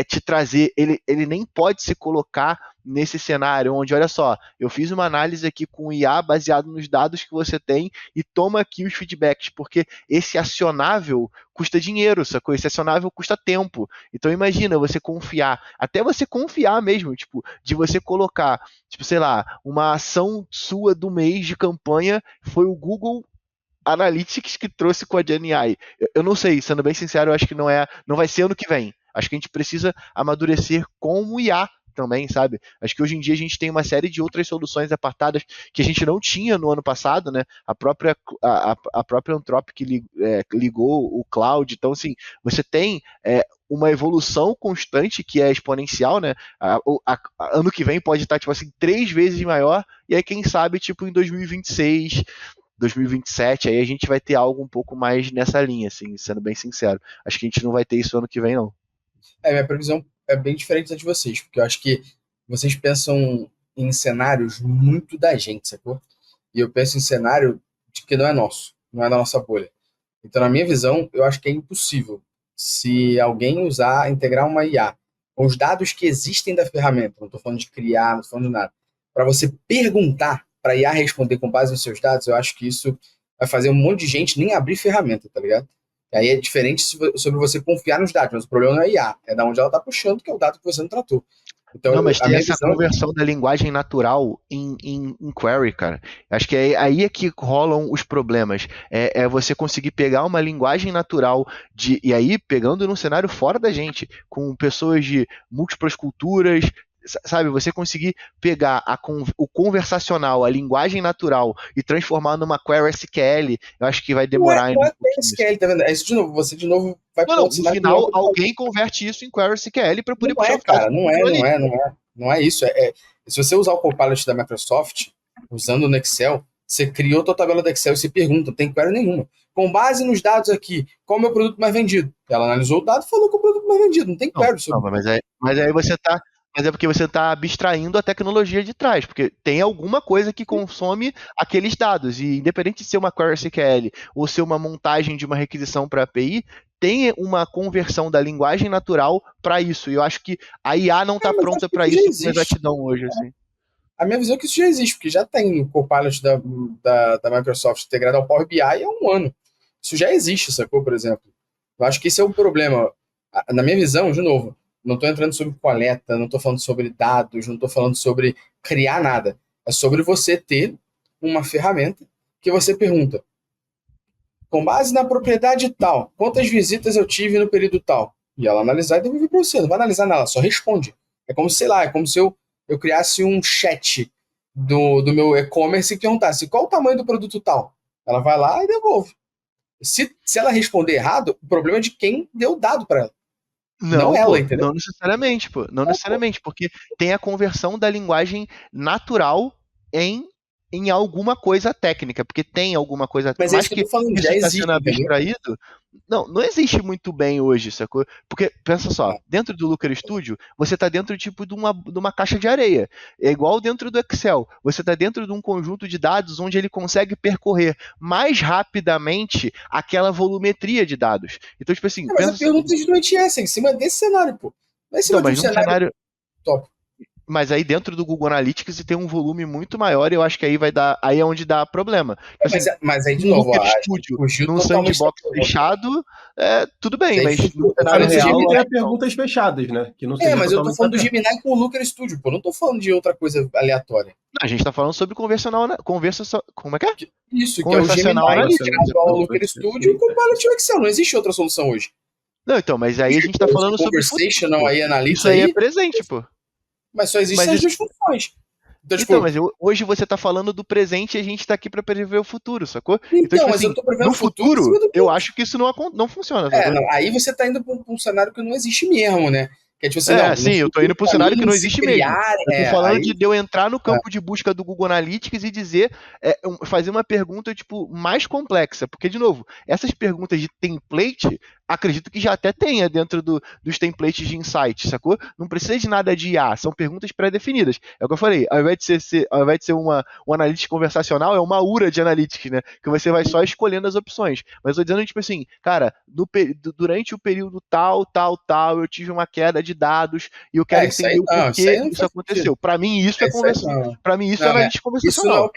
A: te trazer, ele nem pode se colocar nesse cenário onde, olha só, eu fiz uma análise aqui com o IA baseado nos dados que você tem e toma aqui os feedbacks, porque esse acionável custa dinheiro, sacou? Esse acionável custa tempo. Então imagina você confiar, até você confiar mesmo, tipo, de você colocar, tipo, sei lá, uma ação sua do mês de campanha foi o Google Analytics que trouxe com a GenAI. Eu não sei, sendo bem sincero, eu acho que não vai ser ano que vem. Acho que a gente precisa amadurecer com o IA também, sabe? Acho que hoje em dia a gente tem uma série de outras soluções apartadas que a gente não tinha no ano passado, né? A própria Anthropic ligou o cloud, então assim, você tem uma evolução constante que é exponencial, né? Ano que vem pode estar tipo assim 3 vezes maior e aí quem sabe tipo em 2026 2027, aí a gente vai ter algo um pouco mais nessa linha, assim, sendo bem sincero. Acho que a gente não vai ter isso ano que vem, não.
B: Minha previsão é bem diferente da de vocês, porque eu acho que vocês pensam em cenários muito da gente, sacou? E eu penso em cenário de que não é nosso, não é da nossa bolha. Então, na minha visão, eu acho que é impossível se alguém integrar uma IA, com os dados que existem da ferramenta, não estou falando de criar, não estou falando de nada, para você perguntar, para a IA responder com base nos seus dados, eu acho que isso vai fazer um monte de gente nem abrir ferramenta, tá ligado? E aí é diferente sobre você confiar nos dados, mas o problema não é a IA, é da onde ela está puxando, que é o dado que você não tratou. Então,
A: não, mas
B: a
A: tem
B: minha
A: essa
B: visão
A: conversão da linguagem natural em query, cara. Acho que aí é que rolam os problemas. É você conseguir pegar uma linguagem natural e aí pegando num cenário fora da gente, com pessoas de múltiplas culturas, sabe? Você conseguir pegar o conversacional, a linguagem natural e transformar numa query SQL, eu acho que vai demorar
B: não
A: ainda
B: é
A: um pouquinho.
B: SQL, tá vendo? É isso de novo, você de novo vai
A: Não,
B: para outro
A: no
B: cenário.
A: final alguém converte isso em query SQL para poder
B: Não
A: puxar
B: é,
A: os dados
B: cara,
A: do Google ali.
B: não é isso. Se você usar o Copilot da Microsoft, usando no Excel, você criou a tua tabela do Excel e se pergunta, não tem query nenhuma. Com base nos dados aqui, qual é o meu produto mais vendido? Ela analisou o dado e falou que é o produto mais vendido, não tem query sobre
A: Mas aí você tá. Mas é porque você está abstraindo a tecnologia de trás, porque tem alguma coisa que consome aqueles dados, e independente de ser uma query SQL ou ser uma montagem de uma requisição para API, tem uma conversão da linguagem natural para isso, e eu acho que a IA não está
B: mas
A: pronta
B: acho que
A: para
B: já
A: isso com
B: existe.
A: exatidão hoje. Assim.
B: A minha visão é que isso já existe, porque já tem o Copilot da Microsoft integrado ao Power BI há um ano. Isso já existe, sacou, por exemplo? Eu acho que esse é o problema. Na minha visão, de novo, não estou entrando sobre coleta, não estou falando sobre dados, não estou falando sobre criar nada. É sobre você ter uma ferramenta que você pergunta, com base na propriedade tal, quantas visitas eu tive no período tal? E ela analisar e devolver para você. Não vai analisar nada, ela só responde. É como, sei lá, é como se eu criasse um chat do meu e-commerce e perguntasse qual o tamanho do produto tal. Ela vai lá e devolve. Se ela responder errado, o problema é de quem deu o dado para ela. Não ela, entendeu?
A: Não necessariamente, pô. Não necessariamente, porque tem a conversão da linguagem natural em alguma coisa técnica, porque tem alguma coisa,
B: Mas
A: mais
B: que eu
A: que
B: tô falando,
A: isso
B: já
A: está
B: existe,
A: sendo
B: entendeu?
A: abstraído, não existe muito bem hoje, sacou? Porque, pensa só, dentro do Looker Studio, você está dentro tipo de uma caixa de areia. É igual dentro do Excel. Você está dentro de um conjunto de dados onde ele consegue percorrer mais rapidamente aquela volumetria de dados. Então, tipo assim,
B: Mas a
A: pensa.
B: pergunta é justamente essa, em cima desse cenário, pô. Não é em cima
A: Então,
B: de um
A: mas num
B: cenário
A: cenário.
B: top.
A: Mas aí dentro do Google Analytics tem um volume muito maior e eu acho que aí vai dar. Aí é onde dá problema. Assim,
B: Mas aí, de
A: no
B: novo,
A: Looker
B: acho que
A: Studio,
B: fugiu
A: num
B: totalmente
A: sandbox
B: da pergunta.
A: fechado, tudo bem,
B: Mas
A: mas
B: aí
A: no
B: eu
A: cenário
B: falei do
A: real.
B: Gemini.
D: Tem as perguntas fechadas, né? Que não seria
B: Mas eu tô
D: totalmente
B: falando do
D: aberto.
B: Gemini com o Looker Studio, pô. Não tô falando de outra coisa aleatória.
A: A gente tá falando sobre conversacional. Como é que é?
B: Isso, que é o Gemini
A: Conversacional analítico.
B: integrado ao Looker Studio com o Pilot Excel. Não existe outra solução hoje.
A: Não, então, mas aí a gente tá falando sobre
B: Conversational
A: futuro,
B: aí, Analytics
A: isso aí é
B: aí,
A: presente, pô.
B: mas só existem
A: Mas
B: as duas funções. Então,
A: Então, mas hoje você tá falando do presente e a gente tá aqui pra prever o futuro, sacou?
B: Então,
A: tipo
B: mas
A: assim,
B: eu tô prevendo
A: no
B: o futuro em cima
A: futuro,
B: do
A: eu
B: ponto.
A: acho que isso não funciona, sacou?
B: Não, aí você tá indo pra um cenário que não existe mesmo, né? Que é tipo assim, não,
A: Sim, eu tô indo pro
B: pra
A: cenário que
B: mim,
A: não
B: se
A: existe mesmo.
B: criar,
A: Eu tô falando
B: aí,
A: de eu entrar no campo de busca do Google Analytics e dizer, fazer uma pergunta, tipo, mais complexa. Porque, de novo, essas perguntas de template, acredito que já até tenha dentro dos templates de insight, sacou? Não precisa de nada de IA, são perguntas pré-definidas. É o que eu falei, ao invés de ser um analytics conversacional, é uma URA de analytics, né? Que você vai só escolhendo as opções. Mas eu tô dizendo, tipo assim, cara, durante o período tal, eu tive uma queda de dados e eu quero entender o porquê isso aconteceu. Para mim, isso é conversação. Para mim, isso é analytics conversacional.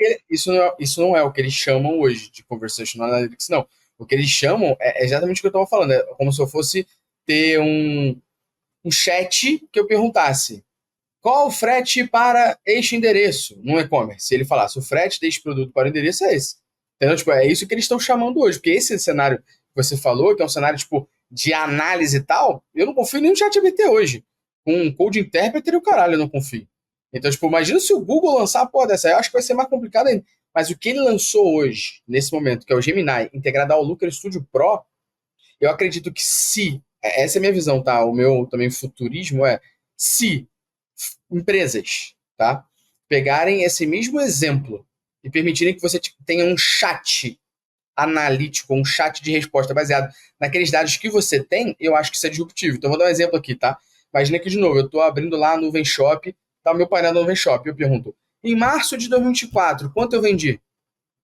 B: Isso não é o que eles chamam hoje de conversational analytics, não. O que eles chamam é exatamente o que eu estava falando. É como se eu fosse ter um chat que eu perguntasse qual o frete para este endereço no e-commerce. Se ele falasse o frete deste produto para o endereço é esse. Entendeu? Tipo, é isso que eles estão chamando hoje. Porque esse cenário que você falou, que é um cenário tipo de análise e tal, eu não confio nem no ChatGPT hoje. Com um code interpreter e o caralho, eu não confio. Então, tipo, imagina se o Google lançar a porra dessa aí, eu acho que vai ser mais complicado ainda. Mas o que ele lançou hoje, nesse momento, que é o Gemini, integrado ao Looker Studio Pro, eu acredito que se, essa é a minha visão, tá? O meu também futurismo se empresas, tá? Pegarem esse mesmo exemplo e permitirem que você tenha um chat analítico, um chat de resposta baseado naqueles dados que você tem, eu acho que isso é disruptivo. Então, vou dar um exemplo aqui, tá? Imagina que, de novo, eu estou abrindo lá a Nuvem Shop, tá o meu painel da Nuvem Shop, eu pergunto, em março de 2024, quanto eu vendi?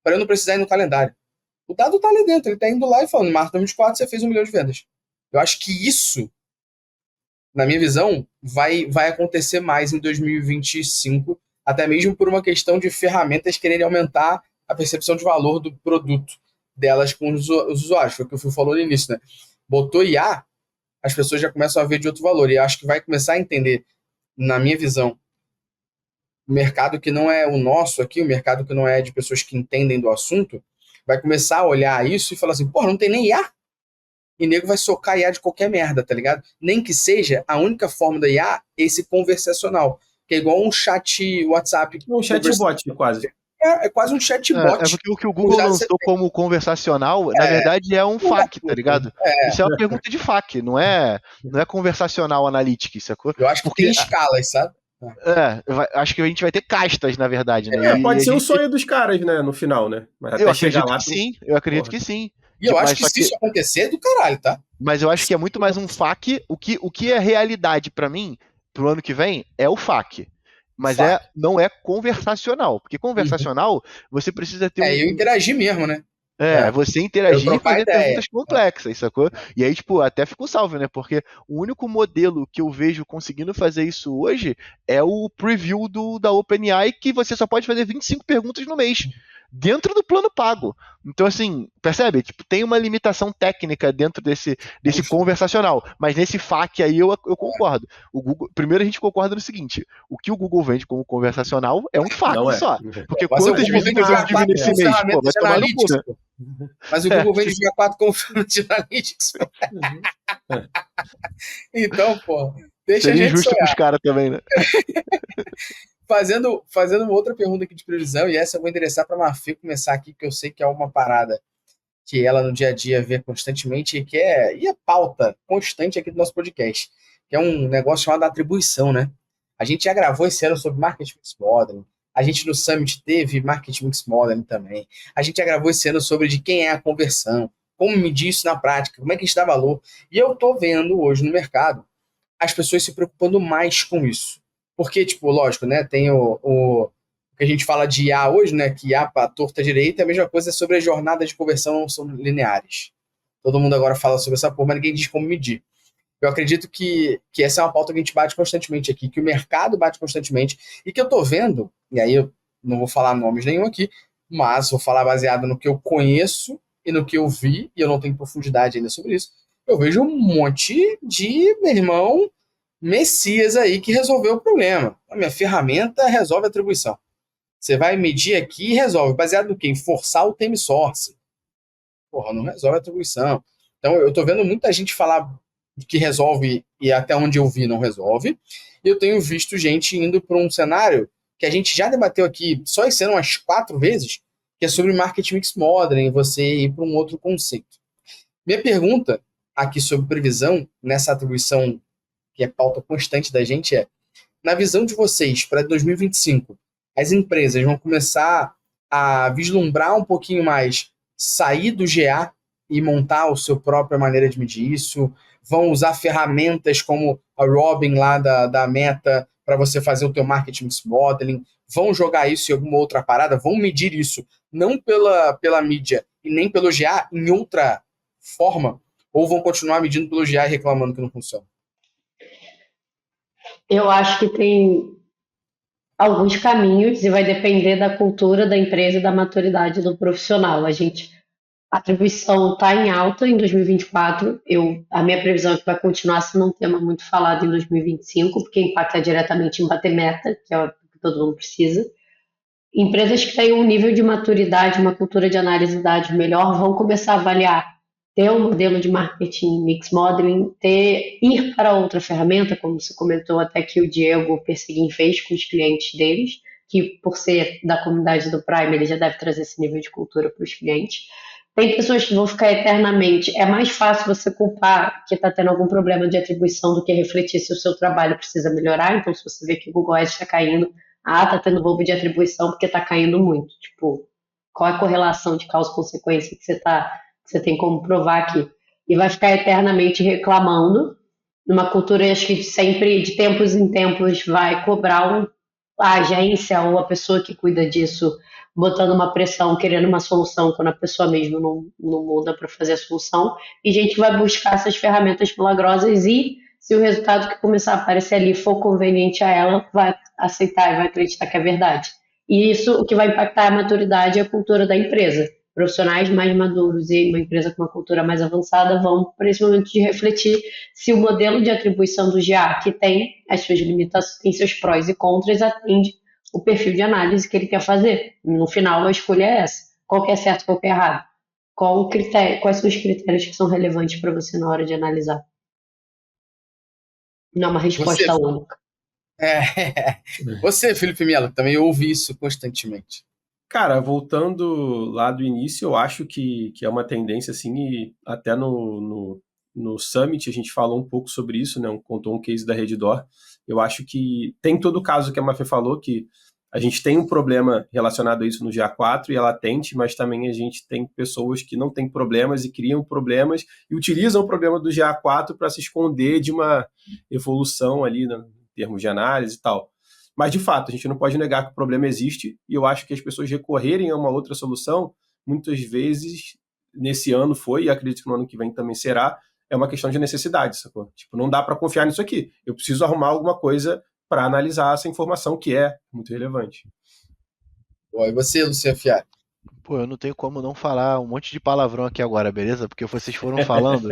B: Para eu não precisar ir no calendário. O dado tá ali dentro, ele tá indo lá e falando, em março de 2024 você fez 1 milhão de vendas. Eu acho que isso, na minha visão, vai acontecer mais em 2025, até mesmo por uma questão de ferramentas quererem aumentar a percepção de valor do produto delas com os usuários. Foi o que o Phil falou no início, né? Botou IA, as pessoas já começam a ver de outro valor. E acho que vai começar a entender, na minha visão, o mercado que não é o nosso aqui, o mercado que não é de pessoas que entendem do assunto, vai começar a olhar isso e falar assim, porra, não tem nem IA? E nego vai socar IA de qualquer merda, tá ligado? Nem que seja a única forma da IA esse conversacional, que é igual um chat WhatsApp.
D: Um chatbot, quase.
B: É quase um chatbot.
A: Porque o que o Google lançou como conversacional, na verdade, é um FAQ, tá ligado? Isso é uma pergunta de FAQ, não é conversacional analytics, sacou?
B: Eu acho que tem escalas, sabe?
A: Acho que a gente vai ter castas, na verdade, né?
D: Pode ser o sonho dos caras, né, no final, né? Mas
A: eu
D: até chegar lá.
A: sim, eu acredito que sim.
B: E eu acho que se isso acontecer, é do caralho, tá?
A: Mas eu acho que é muito mais um FAQ. O que é realidade pra mim, pro ano que vem, é o FAQ. Mas não é conversacional. Porque conversacional, você precisa ter
B: eu interagir mesmo, né?
A: Você interagir e fazer perguntas complexas, sacou? E aí, tipo, até fico salvo, né? Porque o único modelo que eu vejo conseguindo fazer isso hoje é o preview da OpenAI, que você só pode fazer 25 perguntas no mês, dentro do plano pago. Então, assim, percebe? Tipo, tem uma limitação técnica dentro desse conversacional. Mas nesse FAQ aí eu concordo. O Google, primeiro a gente concorda no seguinte: o que o Google vende como conversacional é um FAQ só. Porque quantas visitas eu tive nesse mês? Pô, vai tomar no cu, né?
B: Mas o Google vende GA4 como ferramenta de analytics. Então, pô, deixa
A: seria
B: a gente
A: justo pros caras também, né?
B: Fazendo uma outra pergunta aqui de previsão, e essa eu vou endereçar para a Mafê começar aqui, que eu sei que é uma parada que ela no dia a dia vê constantemente e é pauta constante aqui do nosso podcast, que é um negócio chamado atribuição, né? A gente já gravou esse ano sobre Marketing Mix Modeling, a gente no Summit teve Marketing Mix Modeling também, a gente já gravou esse ano sobre de quem é a conversão, como medir isso na prática, como é que a gente dá valor, e eu tô vendo hoje no mercado as pessoas se preocupando mais com isso. Porque, tipo, lógico, né, tem o que a gente fala de IA hoje, né, que IA para torta direita, a mesma coisa sobre as jornadas de conversão não são lineares. Todo mundo agora fala sobre essa porra, mas ninguém diz como medir. Eu acredito que essa é uma pauta que a gente bate constantemente aqui, que o mercado bate constantemente, e que eu tô vendo, e aí eu não vou falar nomes nenhum aqui, mas vou falar baseado no que eu conheço e no que eu vi, e eu não tenho profundidade ainda sobre isso. Eu vejo um monte de, meu irmão, messias aí que resolveu o problema. A minha ferramenta resolve a atribuição. Você vai medir aqui e resolve. Baseado no quê? Em forçar o time source. Porra, não resolve a atribuição. Então, eu tô vendo muita gente falar que resolve e até onde eu vi não resolve. E eu tenho visto gente indo para um cenário que a gente já debateu aqui só esse ano umas 4 vezes, que é sobre Marketing Mix Modeling, você ir para um outro conceito. Minha pergunta aqui sobre previsão, nessa atribuição que é pauta constante da gente, é: na visão de vocês, para 2025, as empresas vão começar a vislumbrar um pouquinho mais, sair do GA e montar a sua própria maneira de medir isso? Vão usar ferramentas como a Robin lá da Meta para você fazer o teu marketing mix modeling? Vão jogar isso em alguma outra parada? Vão medir isso não pela mídia e nem pelo GA em outra forma? Ou vão continuar medindo pelo GA e reclamando que não funciona?
C: Eu acho que tem alguns caminhos e vai depender da cultura da empresa e da maturidade do profissional. A atribuição está em alta em 2024. A minha previsão é que vai continuar sendo um tema muito falado em 2025, porque impacta diretamente em bater meta, que é o que todo mundo precisa. Empresas que têm um nível de maturidade, uma cultura de análise de dados melhor, vão começar a avaliar ter um modelo de marketing mix modeling, ir para outra ferramenta, como você comentou até que o Diego Perseguin fez com os clientes deles, que por ser da comunidade do Prime, ele já deve trazer esse nível de cultura para os clientes. Tem pessoas que vão ficar eternamente. É mais fácil você culpar que está tendo algum problema de atribuição do que refletir se o seu trabalho precisa melhorar. Então, se você vê que o Google Ads está caindo, está tendo roubo de atribuição porque está caindo muito. Tipo, qual é a correlação de causa e consequência que você tem como provar aqui? E vai ficar eternamente reclamando. Numa cultura, acho que sempre, de tempos em tempos, vai cobrar a agência ou a pessoa que cuida disso, botando uma pressão, querendo uma solução, quando a pessoa mesmo não muda para fazer a solução. E a gente vai buscar essas ferramentas milagrosas e, se o resultado que começar a aparecer ali for conveniente a ela, vai aceitar e vai acreditar que é verdade. E isso, o que vai impactar a maturidade e a cultura da empresa. Profissionais mais maduros e uma empresa com uma cultura mais avançada vão para esse momento de refletir se o modelo de atribuição do GA, que tem as suas limitações, tem seus prós e contras, atende o perfil de análise que ele quer fazer. No final, a escolha é essa. Qual que é certo, qual que é errado? Quais são os critérios que são relevantes para você na hora de analisar? Não é uma resposta única.
B: Você, Felipe Melo, também ouve isso constantemente.
D: Cara, voltando lá do início, eu acho que é uma tendência, assim, e até no Summit a gente falou um pouco sobre isso, né? Contou um case da Redditor. Eu acho que tem todo o caso que a Mafê falou, que a gente tem um problema relacionado a isso no GA4 e é latente, mas também a gente tem pessoas que não têm problemas e criam problemas e utilizam o problema do GA4 para se esconder de uma evolução ali, né, em termos de análise e tal. Mas, de fato, a gente não pode negar que o problema existe e eu acho que as pessoas recorrerem a uma outra solução, muitas vezes, nesse ano foi, e acredito que no ano que vem também será, é uma questão de necessidade, sacou? Tipo, não dá para confiar nisso aqui. Eu preciso arrumar alguma coisa para analisar essa informação que é muito relevante.
B: E você, Luciano Fiat?
A: Pô, eu não tenho como não falar um monte de palavrão aqui agora, beleza? Porque vocês foram falando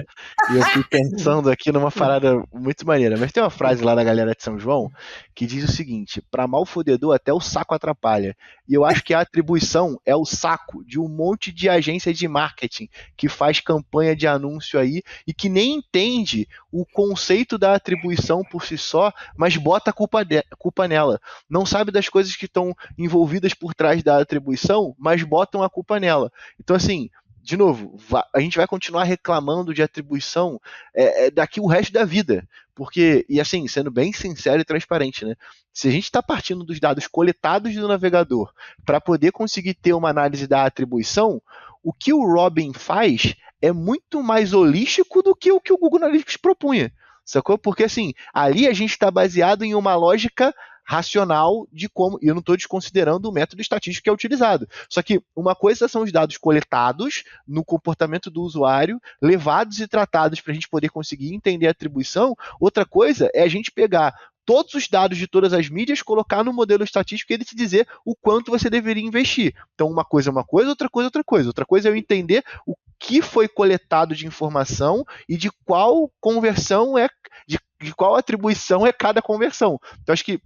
A: e eu fui pensando aqui numa parada muito maneira. Mas tem uma frase lá da galera de São João que diz o seguinte: pra mal fodedor até o saco atrapalha. E eu acho que a atribuição é o saco de um monte de agência de marketing que faz campanha de anúncio aí e que nem entende o conceito da atribuição por si só, mas bota a culpa nela. Não sabe das coisas que estão envolvidas por trás da atribuição, mas botam a culpa nela. Então, assim, de novo, a gente vai continuar reclamando de atribuição daqui o resto da vida. Porque, e assim, sendo bem sincero e transparente, né? Se a gente está partindo dos dados coletados do navegador para poder conseguir ter uma análise da atribuição, o que o Robin faz é muito mais holístico do que o Google Analytics propunha. sacou? Porque assim, ali a gente está baseado em uma lógica racional de como, e eu não estou desconsiderando o método estatístico que é utilizado. Só que uma coisa são os dados coletados no comportamento do usuário, levados e tratados para a gente poder conseguir entender a atribuição. Outra coisa é a gente pegar todos os dados de todas as mídias, colocar no modelo estatístico e ele te dizer o quanto você deveria investir. Então, uma coisa é uma coisa, outra coisa é outra coisa. Outra coisa é eu entender o que foi coletado de informação e de qual conversão de qual atribuição é cada conversão. Então, acho que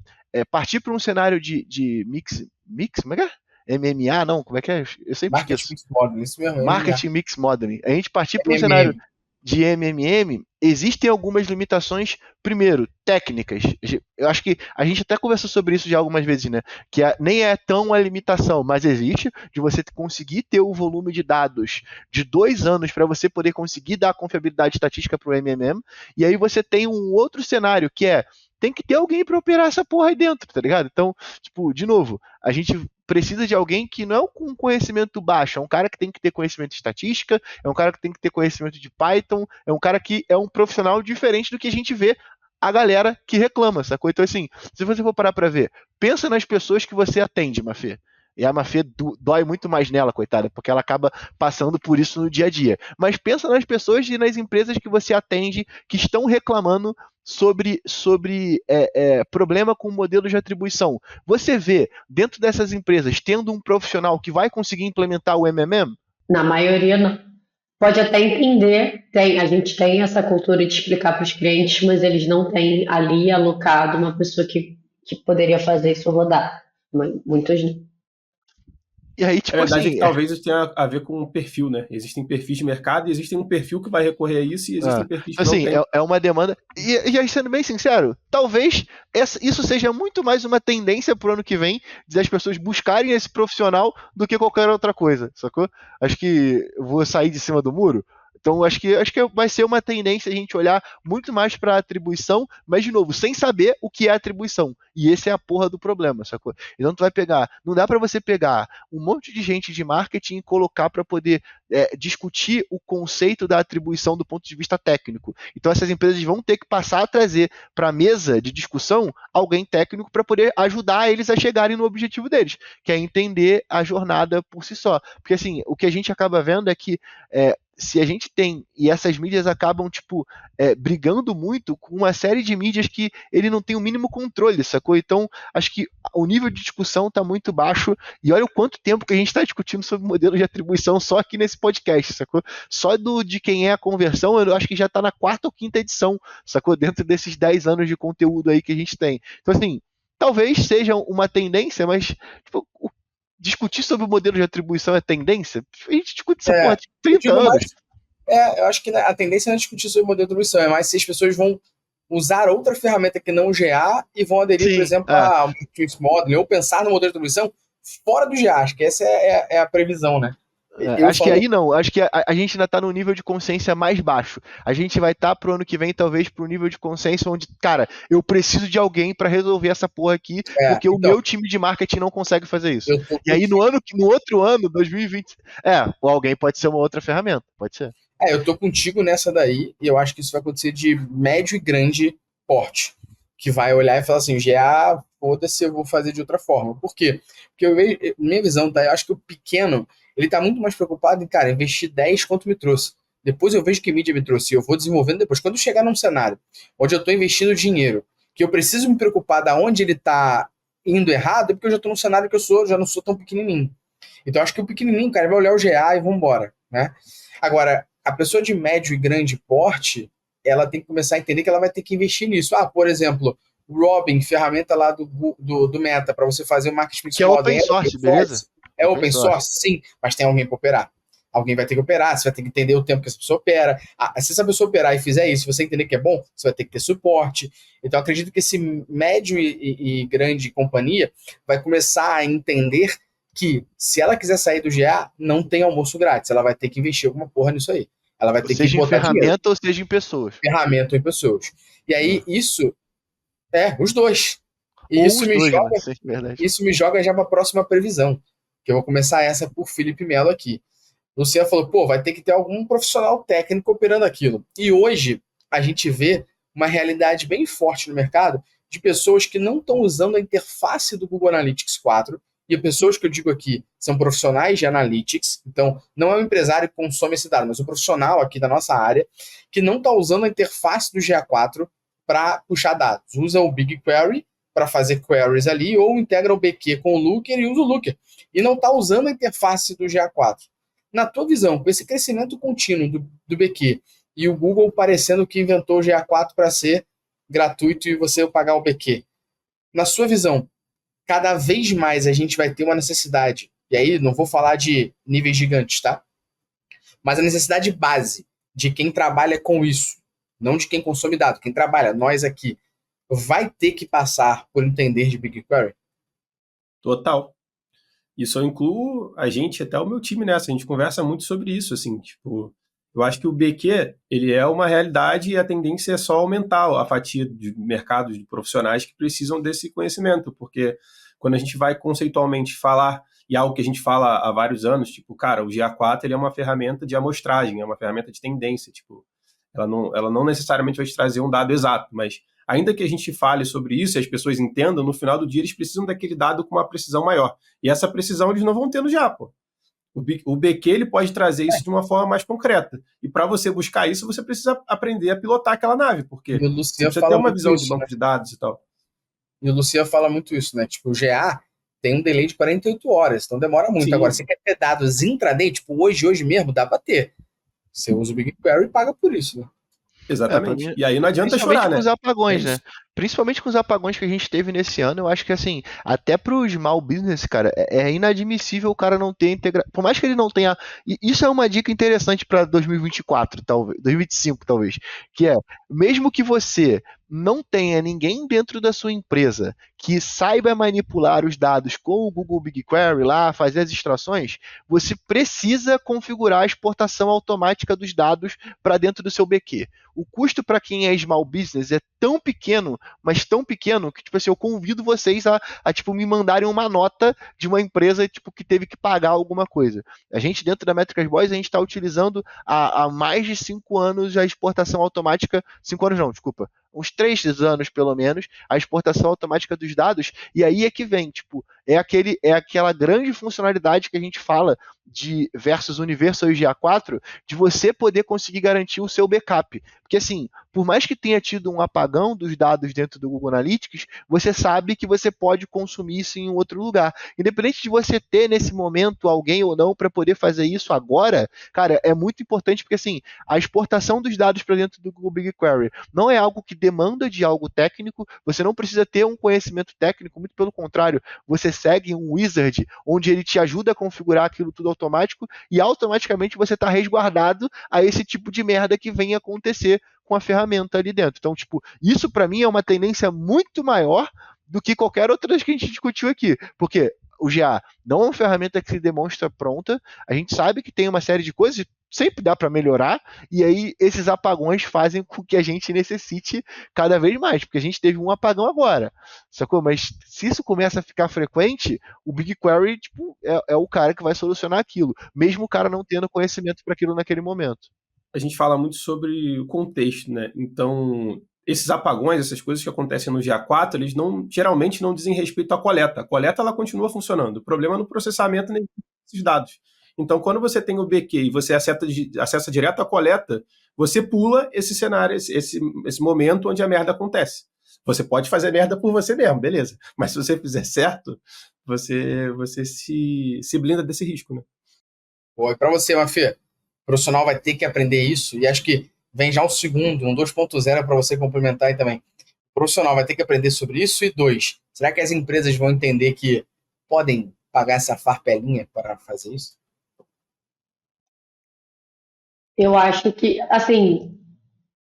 A: partir para um cenário de mix, como é que é? MMA, não, como é que é? Eu sempre
B: Marketing
A: esqueço.
B: Mix Modeling, isso mesmo.
A: Marketing Mix Modeling. A gente partir para um
B: MMM.
A: cenário de MMM, existem algumas limitações, primeiro, técnicas. Eu acho que a gente até conversou sobre isso já algumas vezes, né? Que nem é tão a limitação, mas existe de você conseguir ter o volume de dados de 2 anos para você poder conseguir dar a confiabilidade estatística para o MMM. E aí você tem um outro cenário que tem que ter alguém para operar essa porra aí dentro, tá ligado? Então, tipo, de novo, a gente precisa de alguém que não é com conhecimento baixo, é um cara que tem que ter conhecimento de estatística, é um cara que tem que ter conhecimento de Python, é um cara que é um profissional diferente do que a gente vê a galera que reclama, sacou? Então, assim, se você for parar pra ver, pensa nas pessoas que você atende, Mafê. E a Mafê dói muito mais nela, coitada, porque ela acaba passando por isso no dia a dia. Mas pensa nas pessoas e nas empresas que você atende que estão reclamando sobre problema com o modelo de atribuição. Você vê, dentro dessas empresas, tendo um profissional que vai conseguir implementar o MMM?
C: Na maioria não. Pode até entender, a gente tem essa cultura de explicar para os clientes, mas eles não têm ali alocado uma pessoa que poderia fazer isso rodar. Muitos não.
A: E aí, tipo
D: A verdade
A: assim,
D: é que talvez isso tenha a ver com o perfil, né? Existem perfis de mercado e existem um perfil que vai recorrer a isso e existem perfis que
A: assim,
D: não tem.
A: é uma demanda. E aí, sendo bem sincero, talvez isso seja muito mais uma tendência pro ano que vem de as pessoas buscarem esse profissional do que qualquer outra coisa, sacou? Acho que vou sair de cima do muro. Então, acho que vai ser uma tendência a gente olhar muito mais para a atribuição, mas, de novo, sem saber o que é atribuição. E esse é a porra do problema, sacou? Então, tu vai pegar. Não dá para você pegar um monte de gente de marketing e colocar para poder discutir o conceito da atribuição do ponto de vista técnico. Então, essas empresas vão ter que passar a trazer para a mesa de discussão alguém técnico para poder ajudar eles a chegarem no objetivo deles, que é entender a jornada por si só. Porque, assim, o que a gente acaba vendo é que se a gente tem, e essas mídias acabam, tipo, brigando muito com uma série de mídias que ele não tem o mínimo controle, sacou? Então, acho que o nível de discussão está muito baixo, e olha o quanto tempo que a gente está discutindo sobre modelo de atribuição só aqui nesse podcast, sacou? Só de quem é a conversão, eu acho que já está na 4ª ou 5ª edição, sacou? Dentro desses 10 anos de conteúdo aí que a gente tem. Então, assim, talvez seja uma tendência, mas, tipo, discutir sobre o modelo de atribuição é tendência? A gente discute essa porra de 30 anos.
B: Mais, eu acho que a tendência não é discutir sobre o modelo de atribuição, é mais se as pessoas vão usar outra ferramenta que não o GA e vão aderir, por exemplo, a Mix Modeling, ou pensar no modelo de atribuição fora do GA. Acho que essa é a previsão, né?
A: Acho que aí não, acho que a gente ainda tá no nível de consciência mais baixo. A gente vai estar pro ano que vem, talvez, pro nível de consciência onde, cara, eu preciso de alguém para resolver essa porra aqui, porque o meu time de marketing não consegue fazer isso. E aí no outro ano, 2020, alguém pode ser uma outra ferramenta, pode ser.
B: Eu tô contigo nessa daí, e eu acho que isso vai acontecer de médio e grande porte, que vai olhar e falar assim, GA, foda-se, eu vou fazer de outra forma. Por quê? Porque minha visão, tá? Eu acho que o pequeno, ele tá muito mais preocupado em, cara, investir 10 quanto me trouxe. Depois eu vejo que mídia me trouxe e eu vou desenvolvendo depois. Quando eu chegar num cenário onde eu tô investindo dinheiro, que eu preciso me preocupar da onde ele tá indo errado, é porque eu já tô num cenário que eu já não sou tão pequenininho. Então acho que o pequenininho, cara, vai olhar o GA e vambora, né? Agora, a pessoa de médio e grande porte, ela tem que começar a entender que ela vai ter que investir nisso. Por exemplo, Robin, ferramenta lá do Meta, para você fazer o marketing
A: que
B: modeling.
A: É open source, beleza?
B: É open source, sim, mas tem alguém para operar. Alguém vai ter que operar, você vai ter que entender o tempo que essa pessoa opera. Se essa pessoa operar e fizer isso, se você entender que é bom, você vai ter que ter suporte. Então, acredito que esse médio e grande companhia vai começar a entender que, se ela quiser sair do GA, não tem almoço grátis. Ela vai ter que investir alguma porra nisso aí. Ela vai ter que botar
A: em ferramenta
B: dinheiro.
A: ou seja em pessoas.
B: Ferramenta ou em pessoas. E aí, isso... os dois. E isso me joga já para a próxima previsão. Que eu vou começar essa por Felipe Melo aqui. Luciano falou, vai ter que ter algum profissional técnico operando aquilo. E hoje, a gente vê uma realidade bem forte no mercado de pessoas que não estão usando a interface do Google Analytics 4. E pessoas que eu digo aqui são profissionais de Analytics, então não é um empresário que consome esse dado, mas um profissional aqui da nossa área que não está usando a interface do GA4 para puxar dados. Usa o BigQuery para fazer queries ali, ou integra o BQ com o Looker e usa o Looker. E não está usando a interface do GA4. Na tua visão, com esse crescimento contínuo do BQ e o Google parecendo que inventou o GA4 para ser gratuito e você pagar o BQ, na sua visão, cada vez mais a gente vai ter uma necessidade, e aí não vou falar de níveis gigantes, tá? Mas a necessidade base de quem trabalha com isso, não de quem consome dado, quem trabalha, nós aqui, vai ter que passar por entender de BigQuery?
D: Total. Isso eu incluo a gente, até o meu time nessa. A gente conversa muito sobre isso, assim, tipo, eu acho que o BQ, ele é uma realidade e a tendência é só aumentar a fatia de mercados de profissionais que precisam desse conhecimento, porque quando a gente vai conceitualmente falar, e algo que a gente fala há vários anos, tipo, cara, o GA4 ele é uma ferramenta de amostragem, é uma ferramenta de tendência, tipo, ela não necessariamente vai te trazer um dado exato, mas ainda que a gente fale sobre isso e as pessoas entendam, no final do dia eles precisam daquele dado com uma precisão maior. E essa precisão eles não vão ter no GA, pô. O BQ ele pode trazer isso de uma forma mais concreta. E para você buscar isso, você precisa aprender a pilotar aquela nave, porque você precisa ter uma visão de banco de dados e tal.
B: E o Luciano fala muito isso, né? Tipo, o GA tem um delay de 48 horas, então demora muito. Sim. Agora, você quer ter dados intraday, tipo, hoje mesmo, dá para ter. Você usa o BigQuery e paga por isso, né?
D: Exatamente. E aí não adianta chorar, né?
A: Com os apagões, né? Principalmente com os apagões que a gente teve nesse ano, eu acho que, assim, até pro small business, cara, é inadmissível o cara não ter integração. Por mais que ele não tenha. E isso é uma dica interessante para 2024, talvez, 2025, talvez. Que é, mesmo que você não tenha ninguém dentro da sua empresa que saiba manipular os dados com o Google BigQuery lá, fazer as extrações, você precisa configurar a exportação automática dos dados para dentro do seu BQ. O custo para quem é small business é tão pequeno, mas tão pequeno, que tipo assim, eu convido vocês a tipo, me mandarem uma nota de uma empresa tipo, que teve que pagar alguma coisa. A gente, dentro da Métricas Boys, a gente está utilizando há mais de 5 anos a exportação automática. 5 anos não, desculpa. Uns 3 anos, pelo menos, a exportação automática dos dados, e aí é que vem, tipo, é aquela grande funcionalidade que a gente fala de versus Universal e GA4, de você poder conseguir garantir o seu backup. Porque, assim, por mais que tenha tido um apagão dos dados dentro do Google Analytics, você sabe que você pode consumir isso em outro lugar. Independente de você ter, nesse momento, alguém ou não para poder fazer isso agora, cara, é muito importante, porque, assim, a exportação dos dados para dentro do Google BigQuery não é algo que demanda de algo técnico, você não precisa ter um conhecimento técnico, muito pelo contrário, você segue um wizard, onde ele te ajuda a configurar aquilo tudo automático, e automaticamente você está resguardado a esse tipo de merda que vem acontecer com a ferramenta ali dentro. Então, tipo, isso para mim é uma tendência muito maior do que qualquer outra que a gente discutiu aqui, porque o GA não é uma ferramenta que se demonstra pronta, a gente sabe que tem uma série de coisas, sempre dá para melhorar, e aí esses apagões fazem com que a gente necessite cada vez mais, porque a gente teve um apagão agora, sacou? Mas se isso começa a ficar frequente, o BigQuery tipo, é o cara que vai solucionar aquilo, mesmo o cara não tendo conhecimento para aquilo naquele momento.
D: A gente fala muito sobre o contexto, né? Então, esses apagões, essas coisas que acontecem no GA4, eles geralmente não dizem respeito à coleta. A coleta ela continua funcionando. O problema é no processamento desses dados. Então, quando você tem o BQ e você acessa direto a coleta, você pula esse cenário, esse momento onde a merda acontece. Você pode fazer merda por você mesmo, beleza. Mas se você fizer certo, você se blinda desse risco, né?
B: Pô, e para você, Mafê, o profissional vai ter que aprender isso, e acho que vem já um segundo, um 2.0 para você complementar aí também. O profissional vai ter que aprender sobre isso, e 2, será que as empresas vão entender que podem pagar essa farpelinha para fazer isso?
C: Eu acho que, assim,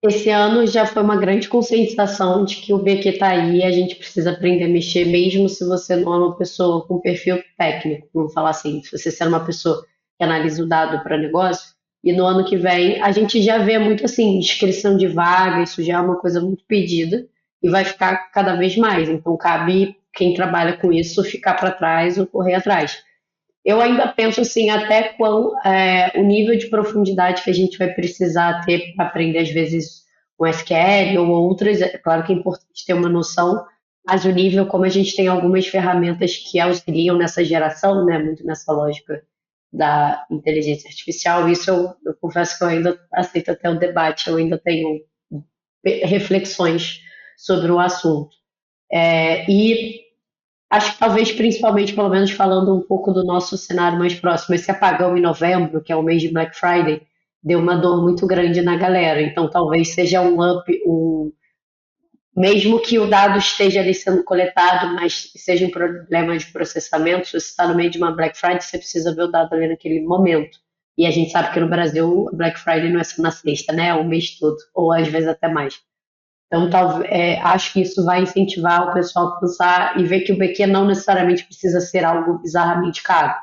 C: esse ano já foi uma grande conscientização de que o BQ está aí e a gente precisa aprender a mexer, mesmo se você não é uma pessoa com perfil técnico, vamos falar assim, se você é uma pessoa que analisa o dado para negócio. E no ano que vem, a gente já vê muito assim, inscrição de vaga, isso já é uma coisa muito pedida e vai ficar cada vez mais. Então, cabe quem trabalha com isso ficar para trás ou correr atrás. Eu ainda penso assim, até quão o nível de profundidade que a gente vai precisar ter para aprender, às vezes, com SQL ou outras. É claro que é importante ter uma noção, mas o nível, como a gente tem algumas ferramentas que auxiliam nessa geração, né, muito nessa lógica da inteligência artificial, isso eu confesso que eu ainda aceito até o debate, eu ainda tenho reflexões sobre o assunto. E acho que talvez, principalmente, pelo menos falando um pouco do nosso cenário mais próximo, esse apagão em novembro, que é o mês de Black Friday, deu uma dor muito grande na galera. Então, talvez seja mesmo que o dado esteja ali sendo coletado, mas seja um problema de processamento, se você está no meio de uma Black Friday, você precisa ver o dado ali naquele momento. E a gente sabe que no Brasil, Black Friday não é só na sexta, né? É o mês todo, ou às vezes até mais. Então, acho que isso vai incentivar o pessoal a pensar e ver que o BQ não necessariamente precisa ser algo bizarramente caro.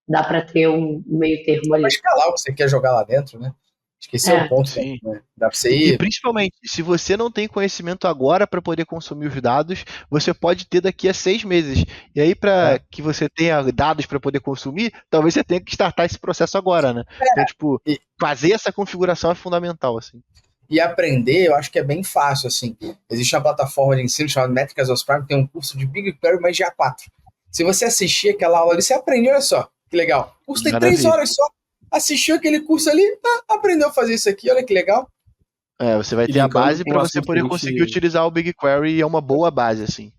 C: Dá para ter um meio termo
B: Dá pra
C: ali.
B: escalar o que você quer jogar lá dentro, né? Acho que esse é o ponto.
A: Sim.
B: Né? Dá pra você
A: E
B: ir.
A: principalmente, se você não tem conhecimento agora para poder consumir os dados, você pode ter daqui a 6 meses. E aí, para que você tenha dados para poder consumir, talvez você tenha que startar esse processo agora, né? Então, tipo,
B: E-
A: fazer essa configuração é fundamental, assim.
B: E aprender, eu acho que é bem fácil, assim. Existe uma plataforma de ensino chamada Métricas aos Prime, que tem um curso de BigQuery mais GA4. Se você assistir aquela aula ali, você aprende, olha só, que legal. O curso tem 3 horas só. Assistiu aquele curso ali, aprendeu a fazer isso aqui, olha que legal.
A: Você vai
D: E
A: ter a
D: linkando
A: base
D: com
A: para
D: o
A: você
D: assunto que
A: poder
D: a gente-
A: conseguir utilizar o BigQuery e é uma boa base, assim.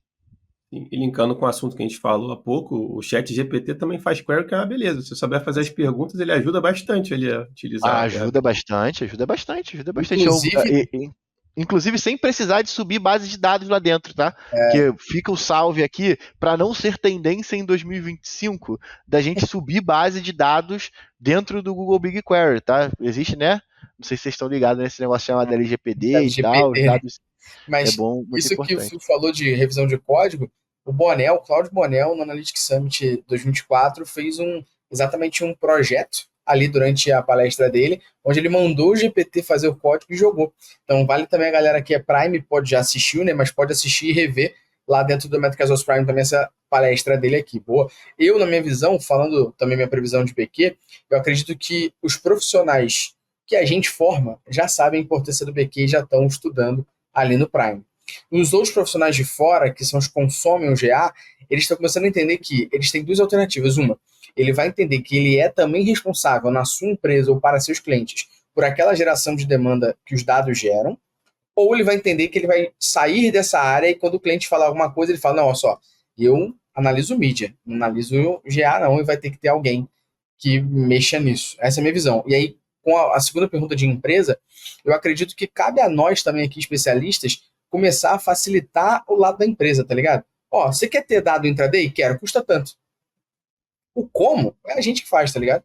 D: E linkando com o assunto que a gente falou há pouco, o chat GPT também faz query, que é uma beleza. Se você souber fazer as perguntas, ele ajuda bastante ele a utilizar a ferramenta.
A: Ajuda bastante.
B: Inclusive,
A: Inclusive sem precisar de subir base de dados lá dentro, tá? Porque fica o salve aqui para não ser tendência em 2025 da gente subir base de dados dentro do Google BigQuery, tá? Existe, né? Não sei se vocês estão ligados nesse negócio chamado LGPD e tal, os dados
B: mas
A: é bom, muito
B: isso que o
A: importante.
B: Phil falou de revisão de código, o Claudio Bonel, no Analytics Summit 2024, fez exatamente um projeto ali durante a palestra dele, onde ele mandou o GPT fazer o código e jogou. Então vale também a galera que é Prime, pode já assistiu, né? Mas pode assistir e rever lá dentro do Métricas aos Prime também essa palestra dele aqui. Boa. Eu, na minha visão, falando também minha previsão de BQ, eu acredito que os profissionais que a gente forma já sabem a importância do BQ e já estão estudando ali no Prime. Os outros profissionais de fora, que são os que consomem o GA, eles estão começando a entender que eles têm duas alternativas. Uma, ele vai entender que ele é também responsável na sua empresa ou para seus clientes por aquela geração de demanda que os dados geram, ou ele vai entender que ele vai sair dessa área e quando o cliente falar alguma coisa, ele fala, não, olha só, eu analiso mídia, não analiso GA não, e vai ter que ter alguém que mexa nisso. Essa é a minha visão. E aí, com a segunda pergunta de empresa, eu acredito que cabe a nós também aqui, especialistas, começar a facilitar o lado da empresa, tá ligado? Ó, você quer ter dado intraday? Quero, custa tanto. O como é a gente que faz, tá ligado?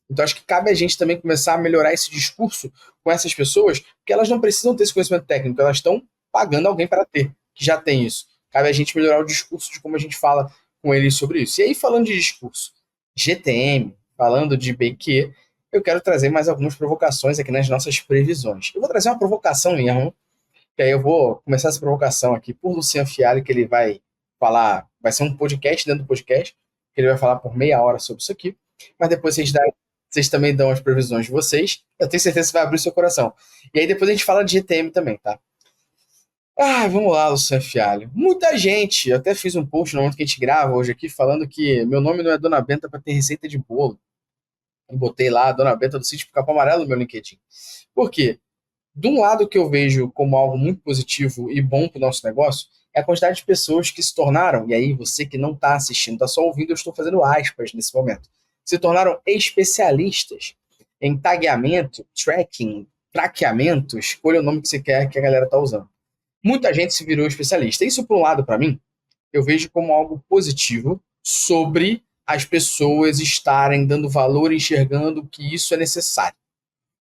B: Então acho que cabe a gente também começar a melhorar esse discurso com essas pessoas, porque elas não precisam ter esse conhecimento técnico, elas estão pagando alguém para ter, que já tem isso. Cabe a gente melhorar o discurso de como a gente fala com eles sobre isso. E aí, falando de discurso, GTM, falando de BQ, eu quero trazer mais algumas provocações aqui nas nossas previsões. Eu vou trazer uma provocação mesmo, que aí eu vou começar essa provocação aqui por Luciano Fialho, que ele vai falar, vai ser um podcast dentro do podcast, que ele vai falar por meia hora sobre isso aqui, mas depois vocês também dão as previsões de vocês, eu tenho certeza que vai abrir o seu coração. E aí depois a gente fala de GTM também, tá? Vamos lá, Luciano Fialho. Muita gente, eu até fiz um post no momento que a gente grava hoje aqui, falando que meu nome não é Dona Benta para ter receita de bolo. Eu botei lá, Dona Benta do Sítio Capão Amarelo no meu LinkedIn. Por quê? De um lado que eu vejo como algo muito positivo e bom para o nosso negócio, é a quantidade de pessoas que se tornaram, e aí você que não está assistindo, está só ouvindo, eu estou fazendo aspas nesse momento, se tornaram especialistas em tagueamento, tracking, traqueamento, escolha o nome que você quer que a galera está usando. Muita gente se virou especialista. Isso, por um lado, para mim, eu vejo como algo positivo sobre as pessoas estarem dando valor e enxergando que isso é necessário.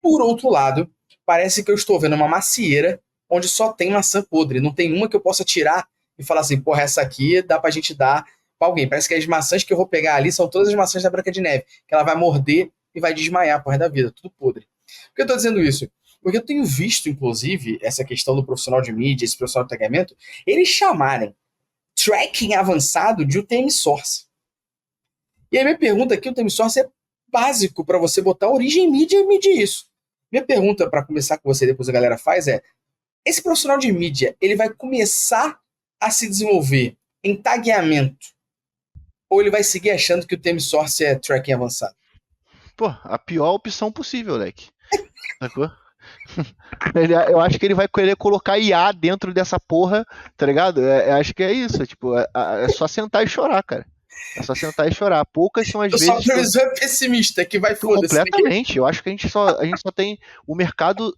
B: Por outro lado, parece que eu estou vendo uma macieira onde só tem maçã podre. Não tem uma que eu possa tirar e falar assim, porra, essa aqui dá pra gente dar pra alguém. Parece que as maçãs que eu vou pegar ali são todas as maçãs da Branca de Neve, que ela vai morder e vai desmaiar por resto da vida, tudo podre. Por que eu tô dizendo isso? Porque eu tenho visto, inclusive, essa questão do profissional de mídia, esse profissional de tagueamento, eles chamarem tracking avançado de UTM Source. E aí minha pergunta aqui, o UTM Source é básico para você botar origem mídia e medir isso. Minha pergunta para começar com você, depois a galera faz, é esse profissional de mídia, ele vai começar a se desenvolver em tagueamento? Ou ele vai seguir achando que o Theme Source é tracking avançado?
A: Pô, a pior opção possível, leque. Sacou? Eu acho que ele vai querer colocar IA dentro dessa porra, tá ligado? Acho que é isso. Tipo, é só sentar e chorar, cara. É só sentar e chorar. Poucas são as
B: Eu sou
A: vezes.
B: uma previsão pessimista, que vai foda-se.
A: Completamente. Eu acho que a gente só tem. O mercado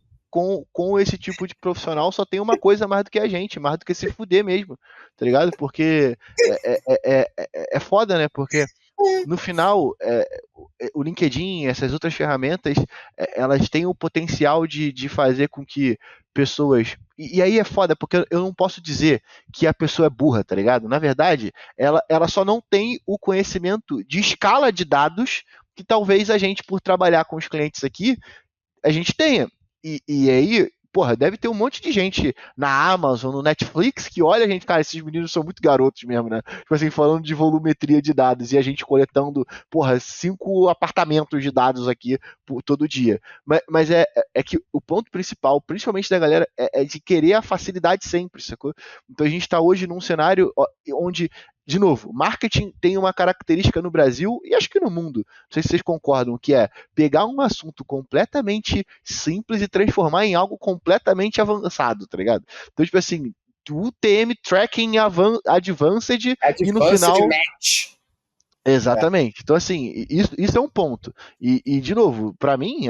A: com esse tipo de profissional só tem uma coisa mais do que a gente, mais do que se fuder mesmo, tá ligado? Porque é foda, né? Porque no final, o LinkedIn, essas outras ferramentas, elas têm o potencial de fazer com que pessoas. E aí é foda, porque eu não posso dizer que a pessoa é burra, tá ligado? Na verdade, ela só não tem o conhecimento de escala de dados que talvez a gente, por trabalhar com os clientes aqui, a gente tenha. E aí, porra, deve ter um monte de gente na Amazon, no Netflix, que olha a gente, cara, esses meninos são muito garotos mesmo, né? Tipo assim, falando de volumetria de dados e a gente coletando, porra, 5 apartamentos de dados aqui todo dia. Mas é que o ponto principal, principalmente da galera, é de querer a facilidade sempre, sacou? Então a gente tá hoje num cenário onde, de novo, marketing tem uma característica no Brasil e acho que no mundo, não sei se vocês concordam, que é pegar um assunto completamente simples e transformar em algo completamente avançado, tá ligado? Então, tipo assim, UTM Tracking Advanced e no final...
B: Match.
A: Exatamente. Então, assim, isso é um ponto. E de novo, para mim,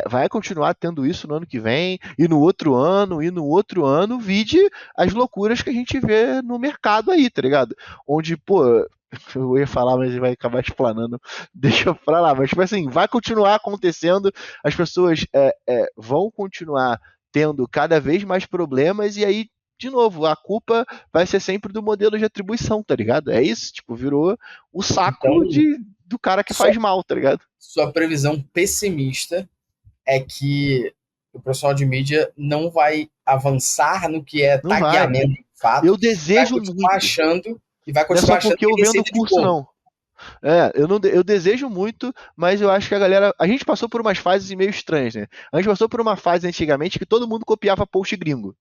A: vai continuar tendo isso no ano que vem, e no outro ano, vide as loucuras que a gente vê no mercado aí, tá ligado? Onde, pô, eu ia falar, mas vai acabar explanando, deixa pra lá. Mas, tipo assim, vai continuar acontecendo, as pessoas vão continuar tendo cada vez mais problemas, e aí, de novo, a culpa vai ser sempre do modelo de atribuição, tá ligado? É isso, tipo, virou o saco
B: Então,
A: do cara que faz mal, tá ligado?
B: Sua previsão pessimista é que o profissional de mídia não vai avançar no que é
A: Não vai.
B: tagueamento de fato.
A: Eu desejo
B: vai continuar
A: muito.
B: achando e vai
A: Não é
B: continuar
A: só
B: achando
A: porque
B: que
A: eu
B: é
A: vendo
B: receita de
A: curso,
B: bolo.
A: não. Eu desejo muito, mas eu acho que a galera. A gente passou por umas fases meio estranhas, né? A gente passou por uma fase antigamente que todo mundo copiava post gringo.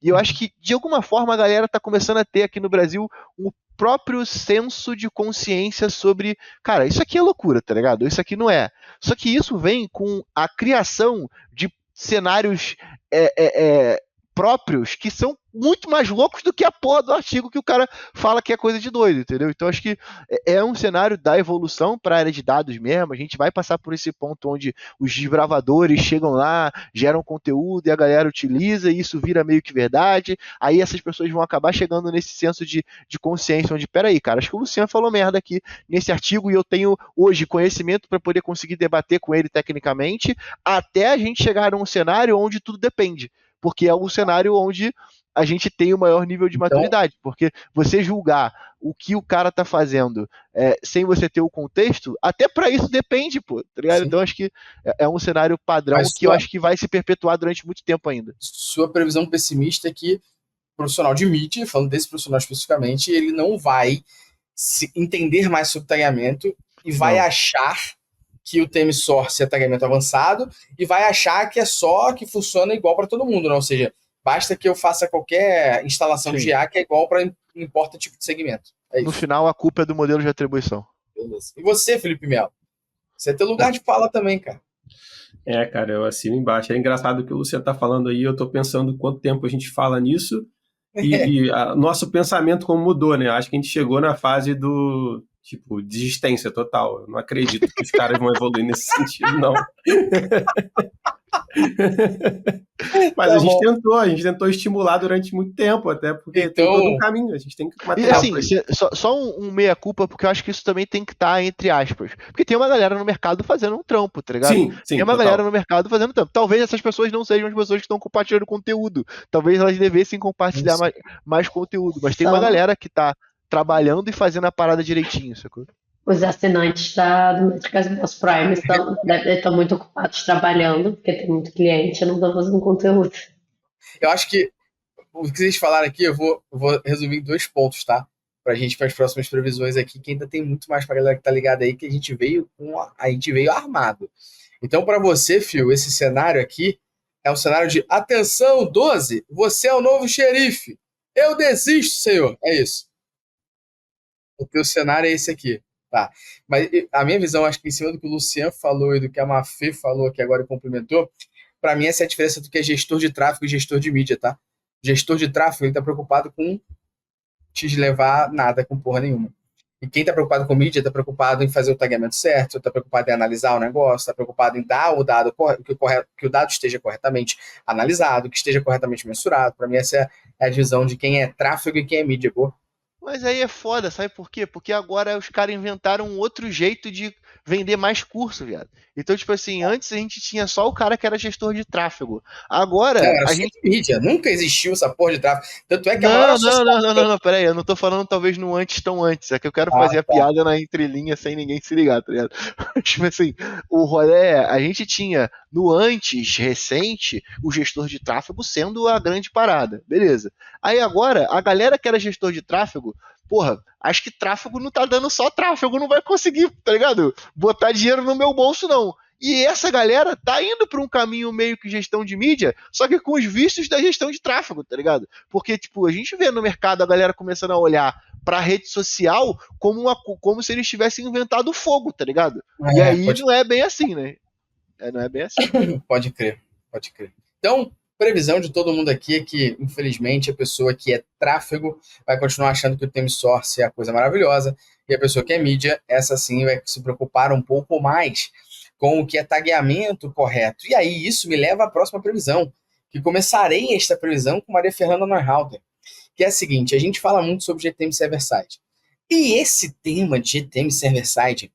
A: E eu acho que, de alguma forma, a galera tá começando a ter aqui no Brasil um próprio senso de consciência sobre, cara, isso aqui é loucura, tá ligado? Isso aqui não é. Só que isso vem com a criação de cenários próprios que são muito mais loucos do que a porra do artigo que o cara fala que é coisa de doido, entendeu? Então acho que é um cenário da evolução para a área de dados mesmo. A gente vai passar por esse ponto onde os desbravadores chegam lá, geram conteúdo e a galera utiliza e isso vira meio que verdade. Aí essas pessoas vão acabar chegando nesse senso de consciência onde, peraí, cara, acho que o Luciano falou merda aqui nesse artigo e eu tenho hoje conhecimento para poder conseguir debater com ele tecnicamente, até a gente chegar num cenário onde tudo depende. Porque é o cenário onde a gente tem o maior nível de maturidade. Porque você julgar o que o cara tá fazendo sem você ter o contexto, até para isso depende, pô. Tá ligado? Então acho que é um cenário padrão que eu acho que vai se perpetuar durante muito tempo ainda.
B: Sua previsão pessimista é que o profissional de mídia, falando desse profissional especificamente, ele não vai se entender mais sobre tagueamento e vai achar que o Theme Source é tagueamento avançado e vai achar que é só que funciona igual para todo mundo, não? Ou seja, basta que eu faça qualquer instalação de GA que é igual para não importa o tipo de segmento.
A: No final, a culpa é do modelo de atribuição.
B: Beleza. E você, Felipe Melo? Você tem lugar de fala também, cara.
D: Cara, eu assino embaixo. É engraçado que o Luciano tá falando aí, eu tô pensando quanto tempo a gente fala nisso e nosso pensamento como mudou, né? Acho que a gente chegou na fase do, tipo, desistência total. Eu não acredito que os caras vão evoluir nesse sentido, não. Mas a gente tentou estimular durante muito tempo, até porque tem todo um caminho, a gente tem que
A: material. E assim, só um meia-culpa, porque eu acho que isso também tem que estar entre aspas. Porque tem uma galera no mercado fazendo um trampo, tá ligado?
D: Sim,
A: tem uma galera no mercado fazendo trampo. Talvez essas pessoas não sejam as pessoas que estão compartilhando conteúdo. Talvez elas devessem compartilhar mais conteúdo. Mas tem uma galera que tá trabalhando e fazendo a parada direitinho, sacou?
C: Os assinantes do Métricas Boss Prime estão muito ocupados trabalhando, porque tem muito cliente e não estão fazendo conteúdo.
B: Eu acho que o que vocês falaram aqui, eu vou resumir em 2 pontos, tá? Pra gente, para as próximas previsões aqui, que ainda tem muito mais pra galera que tá ligada aí, que a gente veio armado. Então, para você, Phil, esse cenário aqui É um cenário de atenção, 12, você é o novo xerife. Eu desisto, senhor. É isso. O teu cenário é esse aqui. Tá. Mas a minha visão, acho que em cima do que o Luciano falou e do que a Mafê falou aqui agora e complementou, para mim essa é a diferença do que é gestor de tráfego e gestor de mídia, tá? Gestor de tráfego, ele tá preocupado com te levar nada com porra nenhuma. E quem tá preocupado com mídia tá preocupado em fazer o tagamento certo, tá preocupado em analisar o negócio, tá preocupado em dar o dado que o dado esteja corretamente analisado, que esteja corretamente mensurado. Para mim essa é a divisão de quem é tráfego e quem é mídia, pô.
A: Mas aí é foda, sabe por quê? Porque agora os caras inventaram um outro jeito de vender mais curso, viado. Então, tipo assim, antes a gente tinha só o cara que era gestor de tráfego. Agora,
B: Não, era
A: a
B: só
A: gente.
B: de mídia, nunca existiu essa porra de tráfego. Tanto é que a maior
A: Não,
B: associação...
A: não, peraí, eu não tô falando talvez no antes tão antes, é que eu quero
B: Ah,
A: fazer a
B: tá.
A: piada na entrelinha sem ninguém se ligar, tá ligado? Tipo assim, o rolê é, a gente tinha no antes recente o gestor de tráfego sendo a grande parada, beleza. Aí agora, a galera que era gestor de tráfego, porra, acho que tráfego não tá dando só tráfego, não vai conseguir, tá ligado? Botar dinheiro no meu bolso, não. E essa galera tá indo para um caminho meio que gestão de mídia, só que com os vícios da gestão de tráfego, tá ligado? Porque, tipo, a gente vê no mercado a galera começando a olhar pra rede social como se eles tivessem inventado o fogo, tá ligado? E aí não é bem assim, né? Não é bem assim.
B: Pode crer, pode crer. Então, previsão de todo mundo aqui é que, infelizmente, a pessoa que é tráfego vai continuar achando que o time source é a coisa maravilhosa, e a pessoa que é mídia, essa sim vai se preocupar um pouco mais com o que é tagueamento correto. E aí, isso me leva à próxima previsão, que começarei esta previsão com Maria Fernanda Neuhalter, que é a seguinte: a gente fala muito sobre GTM Server-Side. E esse tema de GTM Server-Side,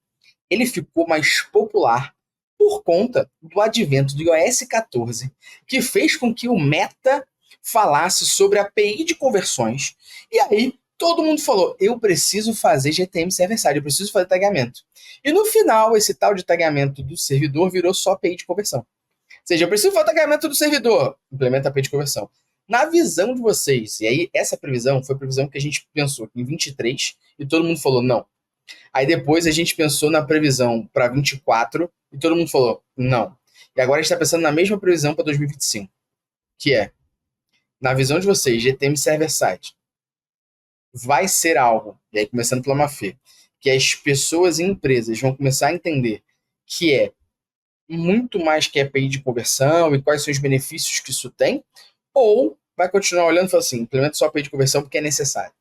B: ele ficou mais popular por conta do advento do iOS 14, que fez com que o Meta falasse sobre a API de conversões. E aí, todo mundo falou, eu preciso fazer GTM Server-Side, eu preciso fazer tagueamento. E no final, esse tal de tagueamento do servidor virou só API de conversão. Ou seja, eu preciso fazer tagueamento do servidor, implementa a API de conversão. Na visão de vocês, e aí essa previsão foi a previsão que a gente pensou em 23, e todo mundo falou, não. Aí depois a gente pensou na previsão para 24 e todo mundo falou, não. E agora a gente está pensando na mesma previsão para 2025, que é, na visão de vocês, GTM Server-Side vai ser algo, e aí começando pela Mafê, que as pessoas e empresas vão começar a entender que é muito mais que API de conversão e quais são os benefícios que isso tem, ou vai continuar olhando e falar assim, implementa só API de conversão porque é necessário.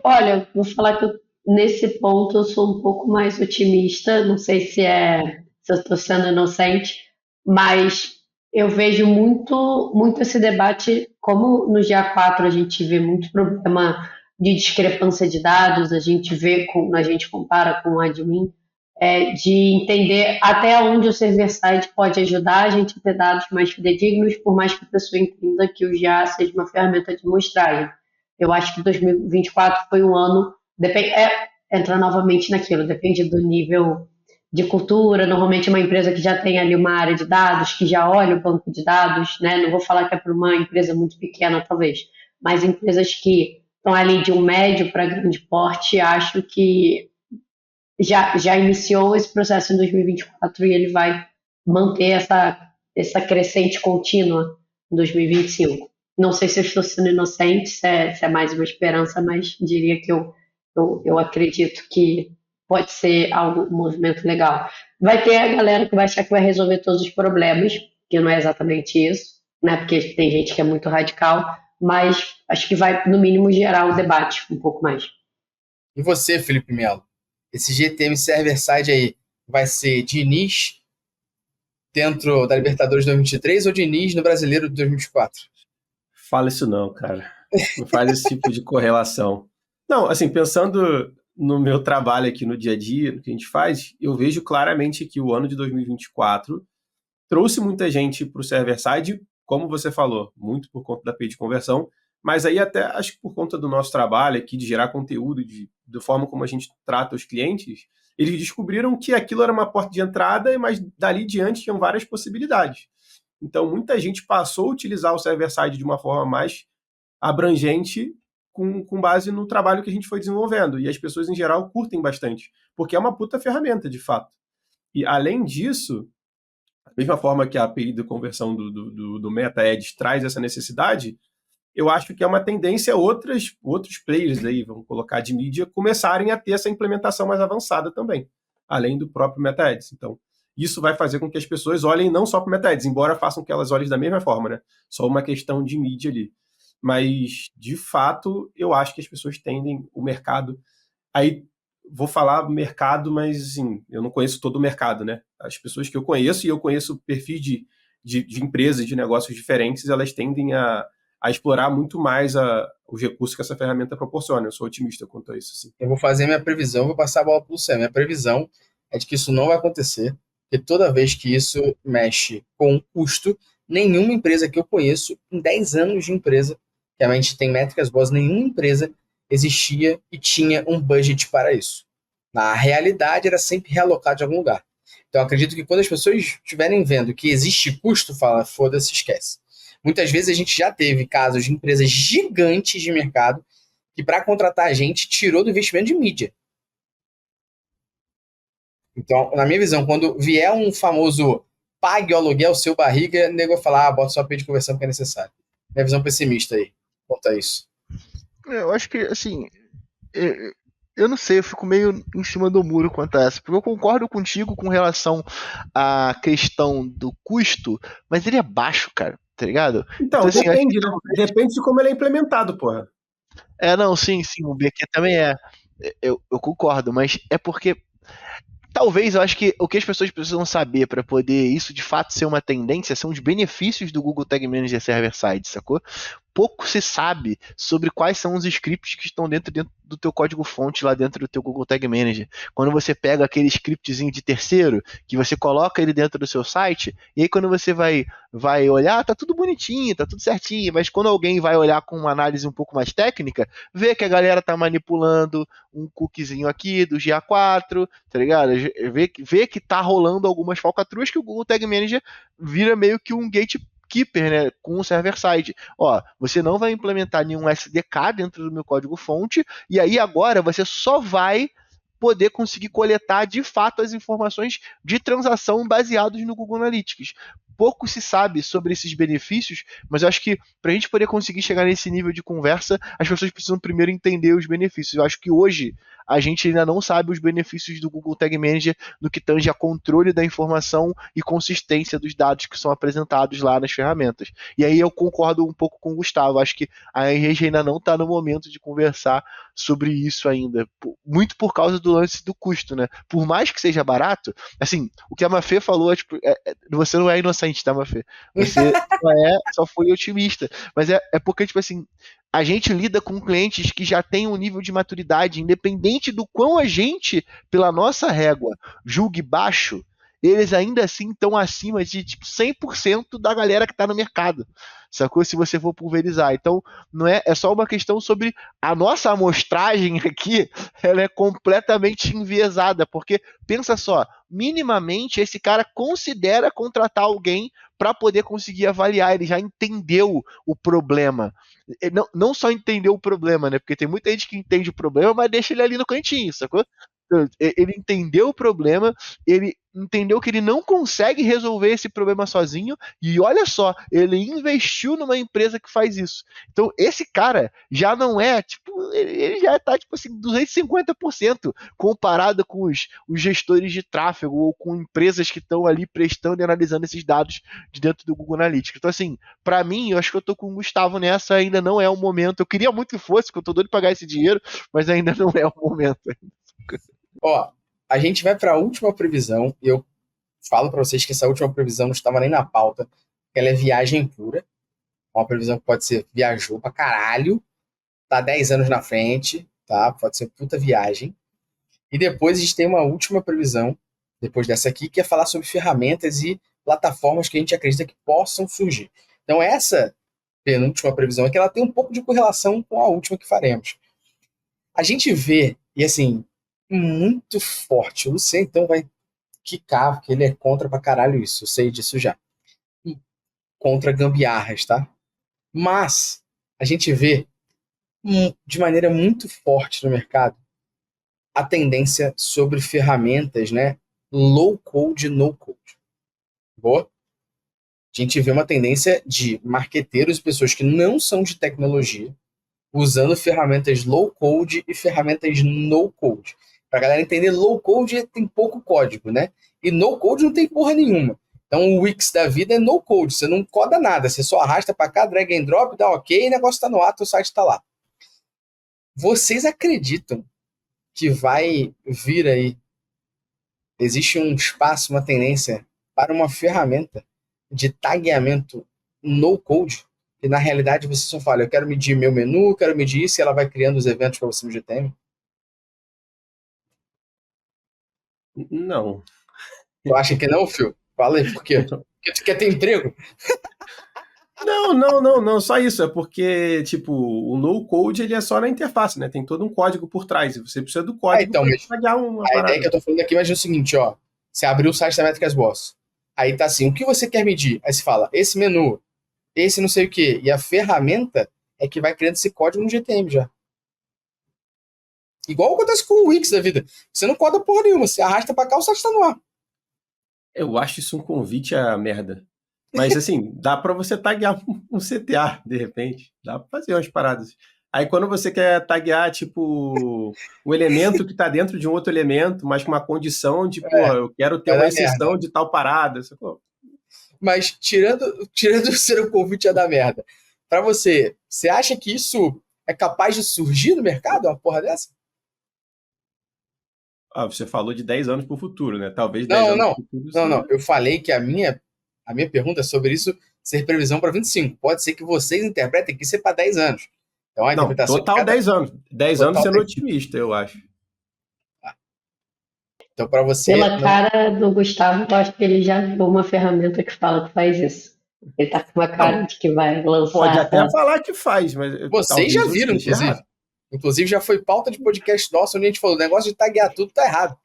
C: Olha, vou falar que nesse ponto eu sou um pouco mais otimista, não sei se eu estou sendo inocente, mas eu vejo muito esse debate, como no dia 4 a gente vê muito problema de discrepância de dados, a gente compara com o admin, de entender até onde o server-side pode ajudar a gente a ter dados mais fidedignos, por mais que a pessoa entenda que o GA seja uma ferramenta de amostragem. Eu acho que 2024 foi um ano, entra novamente naquilo, depende do nível de cultura, normalmente é uma empresa que já tem ali uma área de dados, que já olha o banco de dados, né? Não vou falar que é para uma empresa muito pequena, talvez, mas empresas que estão ali de um médio para grande porte, acho que já iniciou esse processo em 2024 e ele vai manter essa crescente contínua em 2025. Não sei se eu estou sendo inocente, se é mais uma esperança, mas diria que eu acredito que pode ser um movimento legal. Vai ter a galera que vai achar que vai resolver todos os problemas, que não é exatamente isso, né? Porque tem gente que é muito radical, mas acho que vai, no mínimo, gerar o debate um pouco mais.
B: E você, Felipe Melo? Esse GTM Server-Side aí vai ser Diniz dentro da Libertadores 2023 ou Diniz no Brasileiro de 2024?
D: Fala isso não, cara. Não faz esse tipo de correlação. Não, assim, pensando no meu trabalho aqui no dia a dia, no que a gente faz, eu vejo claramente que o ano de 2024 trouxe muita gente para o server-side, como você falou, muito por conta da API de conversão, mas aí até acho que por conta do nosso trabalho aqui, de gerar conteúdo, da forma como a gente trata os clientes, eles descobriram que aquilo era uma porta de entrada, mas dali diante tinham várias possibilidades. Então, muita gente passou a utilizar o server-side de uma forma mais abrangente com base no trabalho que a gente foi desenvolvendo. E as pessoas, em geral, curtem bastante, porque é uma puta ferramenta, de fato. E, além disso, Da mesma forma que a API de conversão do Meta-Ads traz essa necessidade, eu acho que é uma tendência outros players aí, vamos colocar de mídia, começarem a ter essa implementação mais avançada também, além do próprio Meta-Ads. Então, isso vai fazer com que as pessoas olhem não só para o Meta-Ads, embora façam que elas olhem da mesma forma, né? Só uma questão de mídia ali. Mas, de fato, eu acho que as pessoas tendem o mercado... Aí, vou falar mercado, mas assim, eu não conheço todo o mercado, né? As pessoas que eu conheço, e eu conheço perfis de empresas, de negócios diferentes, elas tendem a explorar muito mais os recursos que essa ferramenta proporciona. Eu sou otimista quanto a isso. Assim.
B: Eu vou fazer minha previsão, vou passar a bola para o Luciano. Minha previsão é de que isso não vai acontecer, porque toda vez que isso mexe com custo, nenhuma empresa que eu conheço, em 10 anos de empresa, que a gente tem métricas boas, nenhuma empresa existia e tinha um budget para isso. Na realidade, era sempre realocado de algum lugar. Então, acredito que quando as pessoas estiverem vendo que existe custo, fala, foda-se, esquece. Muitas vezes a gente já teve casos de empresas gigantes de mercado que, para contratar a gente, tirou do investimento de mídia. Então, na minha visão, quando vier um famoso pague o aluguel, seu barriga, o nego vai falar, bota só a de conversão porque é necessário. Minha visão pessimista aí, quanto a isso.
A: Eu acho que, assim, eu não sei, eu fico meio em cima do muro quanto a essa, porque eu concordo contigo com relação à questão do custo, mas ele é baixo, cara, tá ligado?
D: Então assim, depende, né? Depende de como ele é implementado, porra.
A: Não, sim, o BQ também é. Eu concordo, mas é porque talvez eu acho que o que as pessoas precisam saber para poder isso de fato ser uma tendência são os benefícios do Google Tag Manager Server-Side, sacou? Pouco se sabe sobre quais são os scripts que estão dentro do teu código-fonte lá dentro do teu Google Tag Manager. Quando você pega aquele scriptzinho de terceiro, que você coloca ele dentro do seu site, e aí quando você vai olhar, tá tudo bonitinho, tá tudo certinho, mas quando alguém vai olhar com uma análise um pouco mais técnica, vê que a galera tá manipulando um cookiezinho aqui do GA4, tá ligado? Vê que tá rolando algumas falcatruas que o Google Tag Manager vira meio que um gatekeeper, né, com o server-side. Ó, você não vai implementar nenhum SDK dentro do meu código-fonte, e aí agora você só vai poder conseguir coletar de fato as informações de transação baseadas no Google Analytics. Pouco se sabe sobre esses benefícios, mas eu acho que para a gente poder conseguir chegar nesse nível de conversa, as pessoas precisam primeiro entender os benefícios. Eu acho que hoje a gente ainda não sabe os benefícios do Google Tag Manager no que tange a controle da informação e consistência dos dados que são apresentados lá nas ferramentas. E aí eu concordo um pouco com o Gustavo, acho que a gente ainda não está no momento de conversar sobre isso ainda, muito por causa do lance do custo, né? Por mais que seja barato, assim, o que a Mafê falou, tipo, você não é inocente, tá, Mafê? Você só foi otimista, mas é porque, tipo assim, a gente lida com clientes que já têm um nível de maturidade, independente do quão a gente, pela nossa régua, julgue baixo, eles ainda assim estão acima de tipo, 100% da galera que está no mercado, sacou? Se você for pulverizar. Então, não é só uma questão sobre a nossa amostragem aqui, ela é completamente enviesada, porque pensa só, minimamente esse cara considera contratar alguém para poder conseguir avaliar, ele já entendeu o problema. Não só entendeu o problema, né? Porque tem muita gente que entende o problema, mas deixa ele ali no cantinho, sacou? Ele entendeu o problema, ele entendeu que ele não consegue resolver esse problema sozinho, e olha só, ele investiu numa empresa que faz isso. Então, esse cara já não é, tipo, ele já tá, tipo assim, 250% comparado com os gestores de tráfego ou com empresas que estão ali prestando e analisando esses dados de dentro do Google Analytics. Então, assim, para mim, eu acho que eu tô com o Gustavo nessa, ainda não é o momento. Eu queria muito que fosse, porque eu tô doido de pagar esse dinheiro, mas ainda não é o momento.
B: Ó, a gente vai para a última previsão, e eu falo para vocês que essa última previsão não estava nem na pauta, que ela é viagem pura. Uma previsão que pode ser viajou pra caralho, tá 10 anos na frente, tá? Pode ser puta viagem. E depois a gente tem uma última previsão, depois dessa aqui, que é falar sobre ferramentas e plataformas que a gente acredita que possam surgir. Então essa penúltima previsão é que ela tem um pouco de correlação com a última que faremos. A gente vê, e assim, muito forte. O Luciano, então, vai quicar, porque ele é contra pra caralho isso. Eu sei disso já. Contra gambiarras, tá? Mas a gente vê de maneira muito forte no mercado a tendência sobre ferramentas, né? Low code, no code. Boa. A gente vê uma tendência de marqueteiros e pessoas que não são de tecnologia usando ferramentas low-code e ferramentas no-code. Pra galera entender, low-code tem pouco código, né? E no-code não tem porra nenhuma. Então o Wix da vida é no-code, você não coda nada, você só arrasta pra cá, drag and drop, dá ok, e o negócio tá no ar, o site tá lá. Vocês acreditam que vai vir aí, existe um espaço, uma tendência para uma ferramenta de tagueamento no-code? E na realidade você só fala, eu quero medir meu menu, quero medir isso, e ela vai criando os eventos para você no GTM?
D: Não.
B: Tu acha que não, Phil? Fala aí, por quê? Porque tu quer ter emprego?
D: Não, só isso. É porque, tipo, o no-code ele é só na interface, né? Tem todo um código por trás. E você precisa do código
B: Então,
D: para
B: mas
D: pagar uma
B: a
D: parada.
B: ideia que eu tô falando aqui é o seguinte, ó. Você abriu o site da Métricas Boss. Aí tá assim, o que você quer medir? Aí você fala, esse menu, esse não sei o quê. E a ferramenta é que vai criando esse código no GTM já. Igual acontece com o Wix da vida. Você não coda porra nenhuma, você arrasta pra cá, o site tá no ar.
D: Eu acho isso um convite à merda. Mas, assim, dá pra você taguear um CTA, de repente. Dá pra fazer umas paradas. Aí, quando você quer taguear, tipo, um elemento que tá dentro de um outro elemento, mas com uma condição de, pô, eu quero ter
B: vai
D: uma
B: dar
D: exceção
B: merda.
D: de tal parada. Sacou?
B: Mas tirando ser um convite a dar merda, pra você acha que isso é capaz de surgir no mercado, uma porra dessa?
D: Ah, você falou de 10 anos pro futuro, né? Talvez 10 anos pro futuro
B: Não.
D: seja...
B: Eu falei que a minha pergunta é sobre isso ser previsão para 25. Pode ser que vocês interpretem que isso é para 10 anos. Então a
D: Não,
B: interpretação de
D: total
B: cada...
D: 10 anos. 10 anos
B: Total
D: sendo
B: 10.
D: otimista, eu acho.
B: Então para você...
C: Pela cara do Gustavo, eu acho que ele já viu uma ferramenta que fala que faz isso. Ele tá com uma cara
D: Não,
C: de que vai
D: pode
C: lançar,
D: até
C: sabe?
D: falar que faz, mas
B: Vocês já
D: talvez eu
B: viram,
D: esteja
B: inclusive.
D: errado.
B: Inclusive já foi pauta de podcast nosso, onde a gente falou, o negócio de taguear tudo tá errado.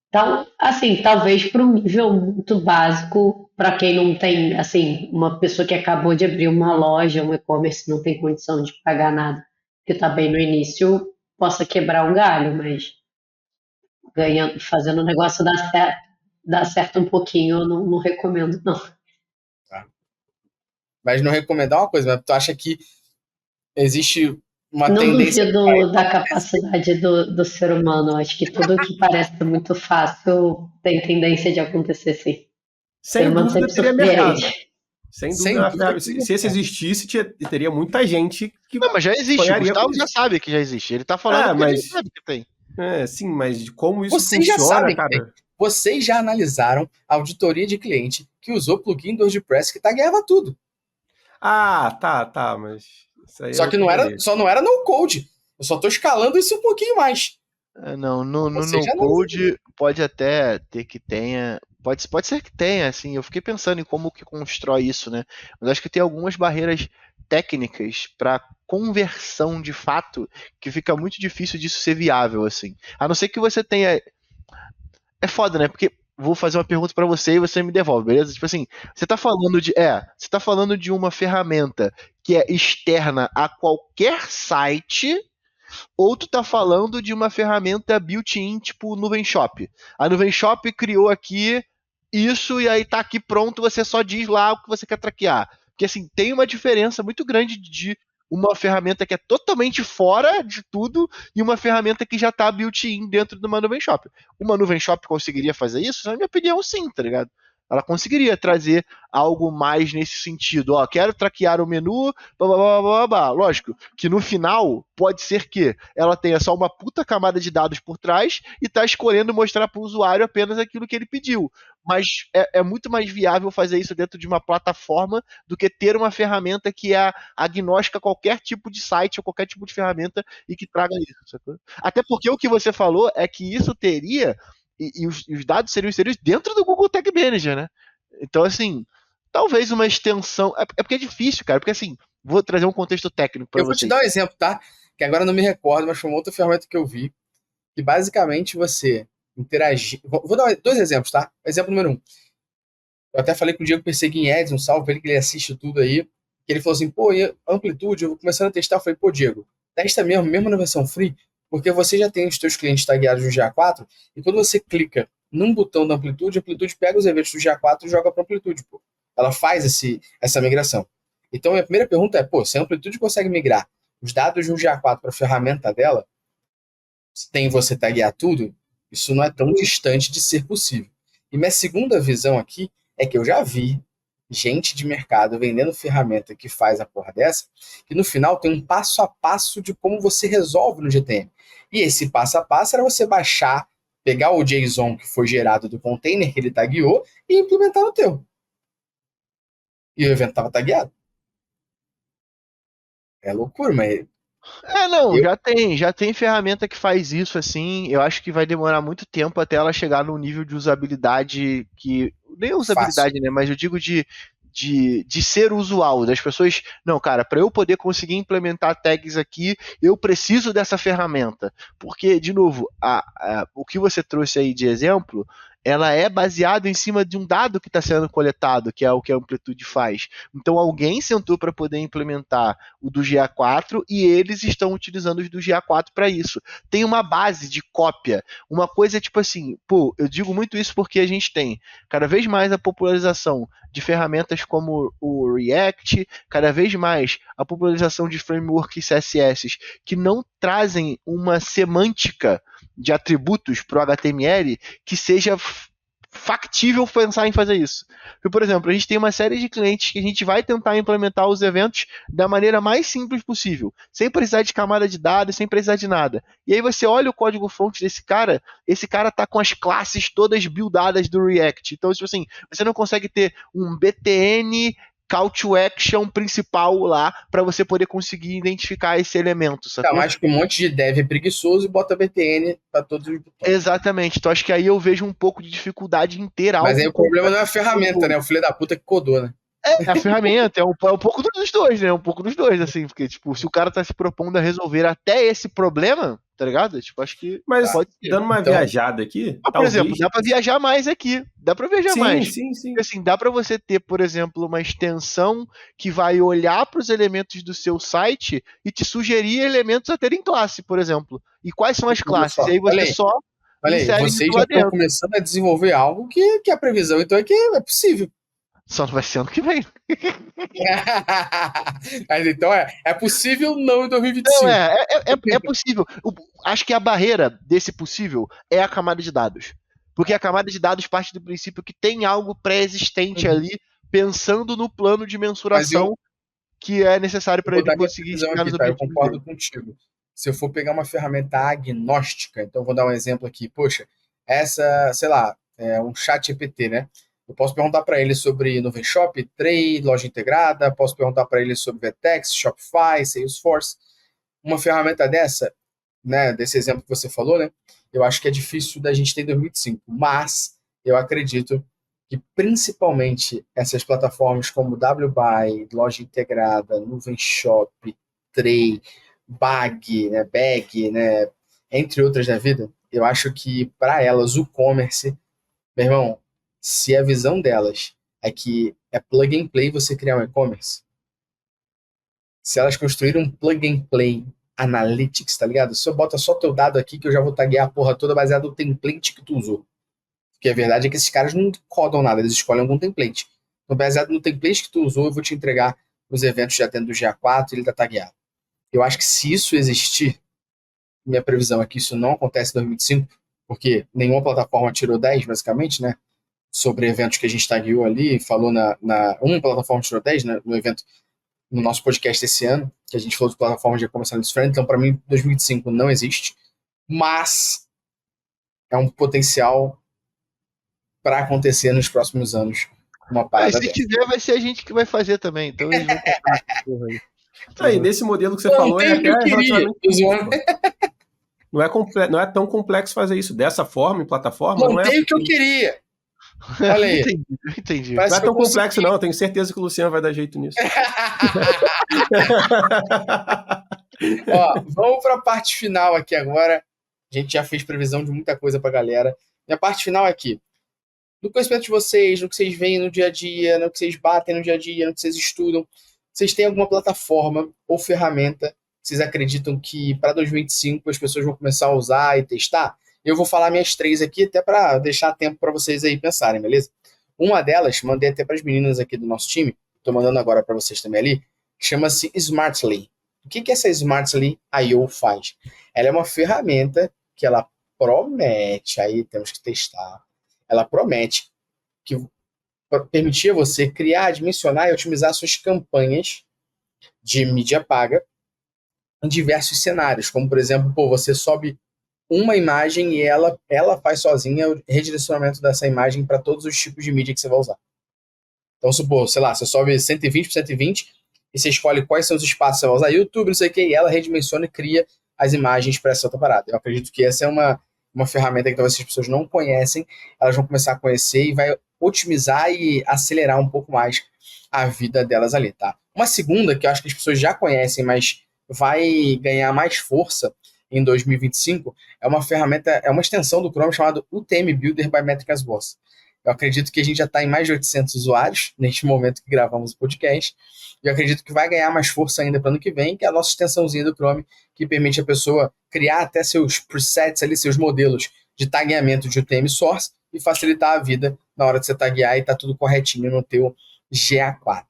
C: Então, assim, talvez para um nível muito básico, para quem não tem, assim, uma pessoa que acabou de abrir uma loja, um e-commerce, não tem condição de pagar nada, que está bem no início, possa quebrar um galho, mas ganhando, fazendo o negócio dar certo um pouquinho, eu não recomendo, não.
B: Mas não recomendar uma coisa, mas tu acha que existe uma
C: Não
B: tendência...
C: duvido da capacidade do ser humano. Acho que tudo que parece muito fácil tem tendência de acontecer, sim. O ser
D: Sem
C: humano
D: dúvida
C: sempre
D: teria mercado.
C: surpreende.
D: Sem
B: Sem
D: dúvida.
B: dúvida
D: Se esse existisse, teria muita gente que
A: Não, mas já existe. O
D: sonharia
A: Gustavo
D: com
A: já
D: isso.
A: sabe que já existe. Ele tá falando porque ele
D: Mas...
A: sabe que tem.
D: sim, mas de como isso
B: Vocês já
D: funciona,
B: sabem que
D: cara...
B: tem. Vocês já analisaram a auditoria de cliente que usou plugin do WordPress que tagueava tudo.
D: Ah, tá, mas... Isso aí
B: Só que não era no code. Eu só tô escalando isso um pouquinho mais.
A: Não, no
B: Você já
A: no-code pode até ter que tenha. Pode ser que tenha, assim. Eu fiquei pensando em como que constrói isso, né? Mas acho que tem algumas barreiras técnicas para conversão de fato que fica muito difícil disso ser viável, assim. A não ser que você tenha. É foda, né? Porque vou fazer uma pergunta para você e você me devolve, beleza? Tipo assim, você tá falando de uma ferramenta que é externa a qualquer site, ou tu tá falando de uma ferramenta built-in, tipo Nuvem Shop. A Nuvem Shop criou aqui isso e aí tá aqui pronto, você só diz lá o que você quer traquear. Porque assim, tem uma diferença muito grande de uma ferramenta que é totalmente fora de tudo e uma ferramenta que já tá built-in dentro de uma Nuvem Shop. Uma Nuvem Shop conseguiria fazer isso? Na minha opinião, sim, tá ligado? Ela conseguiria trazer algo mais nesse sentido. Ó, quero traquear o menu, blá, blá, blá, blá, blá. Lógico que no final pode ser que ela tenha só uma puta camada de dados por trás e tá escolhendo mostrar para o usuário apenas aquilo que ele pediu. Mas é muito mais viável fazer isso dentro de uma plataforma do que ter uma ferramenta que é agnóstica a qualquer tipo de site ou qualquer tipo de ferramenta e que traga isso. Sacou? Até porque o que você falou é que isso teria e os dados seriam inseridos dentro do Google Tag Manager, né? Então, assim, talvez uma extensão. É porque é difícil, cara, porque assim, vou trazer um contexto técnico para
B: Eu vou te
A: vocês.
B: dar um exemplo, tá? Que agora eu não me recordo, mas foi uma outra ferramenta que eu vi. Que basicamente você interagir. Vou dar 2 exemplos, tá? Exemplo número 1. Eu até falei com o Diego Perseguin Eds, um salve pra ele que ele assiste tudo aí. Que ele falou assim, pô, e amplitude, eu vou começando a testar. Eu falei, pô, Diego, testa mesmo na versão free, porque você já tem os teus clientes tagueados no GA4, e quando você clica num botão da Amplitude, a Amplitude pega os eventos do GA4 e joga para Amplitude, pô. Ela faz essa migração. Então, minha primeira pergunta é, pô, se a Amplitude consegue migrar os dados do GA4 para a ferramenta dela, sem você taguear tudo, isso não é tão distante de ser possível. E minha segunda visão aqui é que eu já vi gente de mercado vendendo ferramenta que faz a porra dessa, que no final tem um passo a passo de como você resolve no GTM. E esse passo a passo era você baixar, pegar o JSON que foi gerado do container que ele tagueou e implementar no teu. E o evento estava tagueado. É loucura, mas...
A: Não, já tem ferramenta que faz isso, assim. Eu acho que vai demorar muito tempo até ela chegar num nível de usabilidade que. Nem usabilidade,
B: Fácil.
A: né? Mas eu digo de ser usual, das pessoas. Não, cara, para eu poder conseguir implementar tags aqui, eu preciso dessa ferramenta. Porque, de novo, o que você trouxe aí de exemplo, ela é baseada em cima de um dado que está sendo coletado, que é o que a Amplitude faz. Então alguém sentou para poder implementar o do GA4 e eles estão utilizando os do GA4 para isso. Tem uma base de cópia, uma coisa tipo assim, pô, eu digo muito isso porque a gente tem cada vez mais a popularização de ferramentas como o React, cada vez mais a popularização de frameworks CSS que não trazem uma semântica de atributos para o HTML que seja factível pensar em fazer isso. Porque, por exemplo, a gente tem uma série de clientes que a gente vai tentar implementar os eventos da maneira mais simples possível, sem precisar de camada de dados, sem precisar de nada. E aí você olha o código-fonte desse cara, esse cara tá com as classes todas buildadas do React. Então, tipo assim, você não consegue ter um BTN call to action principal lá para você poder conseguir identificar esse elemento, sacou?
B: Não, acho que um monte de dev é preguiçoso e bota BTN para todos os botões.
A: Exatamente. Então acho que aí eu vejo um pouco de dificuldade em ter algo.
B: Mas aí o problema não é a ferramenta, né? O filho da puta que codou, né?
A: É a ferramenta, é um pouco dos dois, né? Um pouco dos dois, assim, porque, tipo, se o cara tá se propondo a resolver até esse problema, tá ligado? Tipo, acho que
D: Mas
A: pode ser.
D: dando uma viajada aqui,
A: Por
D: talvez...
A: exemplo, dá pra viajar mais aqui. Dá pra viajar mais.
D: Sim.
A: Porque, assim, dá pra você ter, por exemplo, uma extensão que vai olhar pros elementos do seu site e te sugerir elementos a ter em classe, por exemplo. E quais são as classes? E aí você só
B: Olha aí,
A: insere
B: vocês
A: isso
B: já
A: lá
B: estão
A: dentro.
B: começando a desenvolver algo que a previsão, então, é que é possível.
A: Só não vai ser ano que vem.
B: Mas então é possível não em 2025.
A: Não, é possível. Acho que a barreira desse possível é a camada de dados. Porque a camada de dados parte do princípio que tem algo pré-existente ali, pensando no plano de mensuração que é necessário para ele conseguir chegar nos
B: Eu
A: objetivos
B: concordo
A: dele.
B: contigo. Se eu for pegar uma ferramenta agnóstica, então vou dar um exemplo aqui. Poxa, essa, sei lá, é um chat GPT, né? Eu posso perguntar para ele sobre Nuvem Shop, Tray, loja integrada, posso perguntar para ele sobre Vertex, Shopify, Salesforce. Uma ferramenta dessa, né, desse exemplo que você falou, né? Eu acho que é difícil da gente ter em 2025, mas eu acredito que principalmente essas plataformas como WBuy, loja integrada, Nuvem Shop, Tray, Bag, né, entre outras da vida, eu acho que para elas o commerce, meu irmão, se a visão delas é que é plug and play você criar um e-commerce, se elas construírem um plug and play analytics, tá ligado? Se eu boto só teu dado aqui que eu já vou taguear a porra toda baseado no template que tu usou. Porque a verdade é que esses caras não codam nada, eles escolhem algum template. Então, baseado no template que tu usou, eu vou te entregar os eventos já dentro do GA4 e ele tá tagueado. Eu acho que se isso existir, minha previsão é que isso não acontece em 2025, porque nenhuma plataforma tirou 10, basicamente, né? Sobre eventos que a gente tagueou ali, falou uma plataforma tirou 10, né? No evento, no nosso podcast esse ano, que a gente falou de plataformas de e-commerce analytics friendly, então para mim 2025 não existe, mas é um potencial para acontecer nos próximos anos uma parada
A: Se
B: dessa.
A: tiver, vai ser a gente que vai fazer também. Então eles vão comprar essa porra aí.
D: Aí, nesse modelo que você
B: Não
D: falou,
B: tem
D: é
B: o que eu
D: até
B: queria.
D: relativamente... Não é tão complexo fazer isso. Dessa forma, em plataforma,
B: Não tem o que eu queria. Olha aí.
A: Entendi.
D: Não é tão complexo, não. Eu tenho certeza que o Luciano vai dar jeito nisso.
B: Ó, vamos para a parte final aqui agora. A gente já fez previsão de muita coisa para a galera. E a parte final é aqui. No conhecimento de vocês, no que vocês veem no dia a dia, no que vocês batem no dia a dia, no que vocês estudam, vocês têm alguma plataforma ou ferramenta que vocês acreditam que para 2025 as pessoas vão começar a usar e testar? Eu vou falar minhas 3 aqui, até para deixar tempo para vocês aí pensarem, beleza? Uma delas, mandei até para as meninas aqui do nosso time, tô mandando agora para vocês também ali, chama-se Smartly. O que essa Smartly I/O faz? Ela é uma ferramenta que ela promete, aí temos que testar, ela promete que permitir a você criar, dimensionar e otimizar suas campanhas de mídia paga em diversos cenários, como por exemplo, você sobe uma imagem e ela faz sozinha o redirecionamento dessa imagem para todos os tipos de mídia que você vai usar. Então, supor, sei lá, você sobe 120 por 120 e você escolhe quais são os espaços que você vai usar, YouTube, não sei o que, e ela redimensiona e cria as imagens para essa outra parada. Eu acredito que essa é uma ferramenta que talvez as pessoas não conhecem, elas vão começar a conhecer e vai otimizar e acelerar um pouco mais a vida delas ali, tá? Uma segunda, que eu acho que as pessoas já conhecem, mas vai ganhar mais força em 2025, é uma ferramenta, é uma extensão do Chrome chamada UTM Builder by Métricas Boss. Eu acredito que a gente já está em mais de 800 usuários neste momento que gravamos o podcast. E eu acredito que vai ganhar mais força ainda para o ano que vem, que é a nossa extensãozinha do Chrome, que permite a pessoa criar até seus presets ali, seus modelos de tagueamento de UTM Source e facilitar a vida na hora de você taguear e tá tudo corretinho no teu GA4.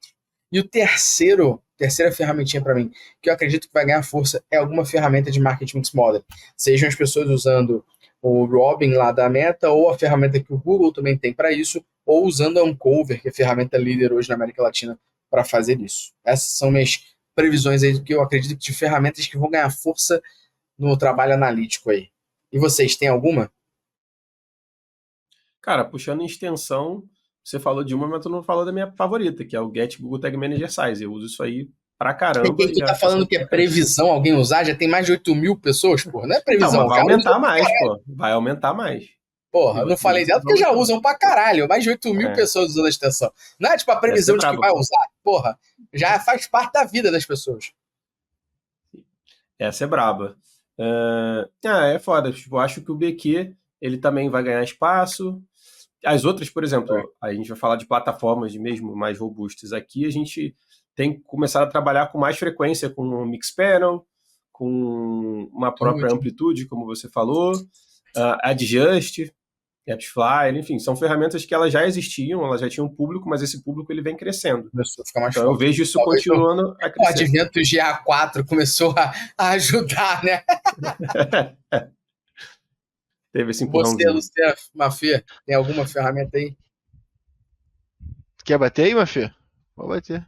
B: E o terceira ferramentinha para mim, que eu acredito que vai ganhar força, é alguma ferramenta de Marketing Mix Model. Sejam as pessoas usando o Robin lá da Meta, ou a ferramenta que o Google também tem para isso, ou usando a Uncover, que é a ferramenta líder hoje na América Latina para fazer isso. Essas são minhas previsões aí, que eu acredito de ferramentas que vão ganhar força no trabalho analítico aí. E vocês, têm alguma?
D: Cara, puxando em extensão, você falou de uma, mas tu não falou da minha favorita, que é o Get Google Tag Manager Size. Eu uso isso aí pra caramba.
B: E tu tá falando que é previsão alguém usar? Já tem mais de 8.000 pessoas, porra. Não é previsão.
D: Não, vai aumentar mais, pô. Vai aumentar mais.
B: Porra, eu não falei dela porque já usam pra caralho. Mais de 8.000 pessoas usando a extensão. Não é tipo a previsão de que vai usar. Porra, já faz parte da vida das pessoas.
D: Essa é braba. É foda. Tipo, eu acho que o BQ, ele também vai ganhar espaço. As outras, por exemplo, a gente vai falar de plataformas mesmo mais robustas. Aqui a gente tem que começar a trabalhar com mais frequência com o Mixpanel, com uma própria amplitude, como você falou, Adjust, AppsFlyer, enfim, são ferramentas que elas já existiam, elas já tinham público, mas esse público ele vem crescendo. Então eu vejo isso continuando a crescer.
B: O advento GA4 começou a ajudar, né?
D: Teve esse empurrãozinho.
B: Você, Luciano Mafia, tem alguma ferramenta aí?
A: Quer bater aí, Mafia? Vou bater.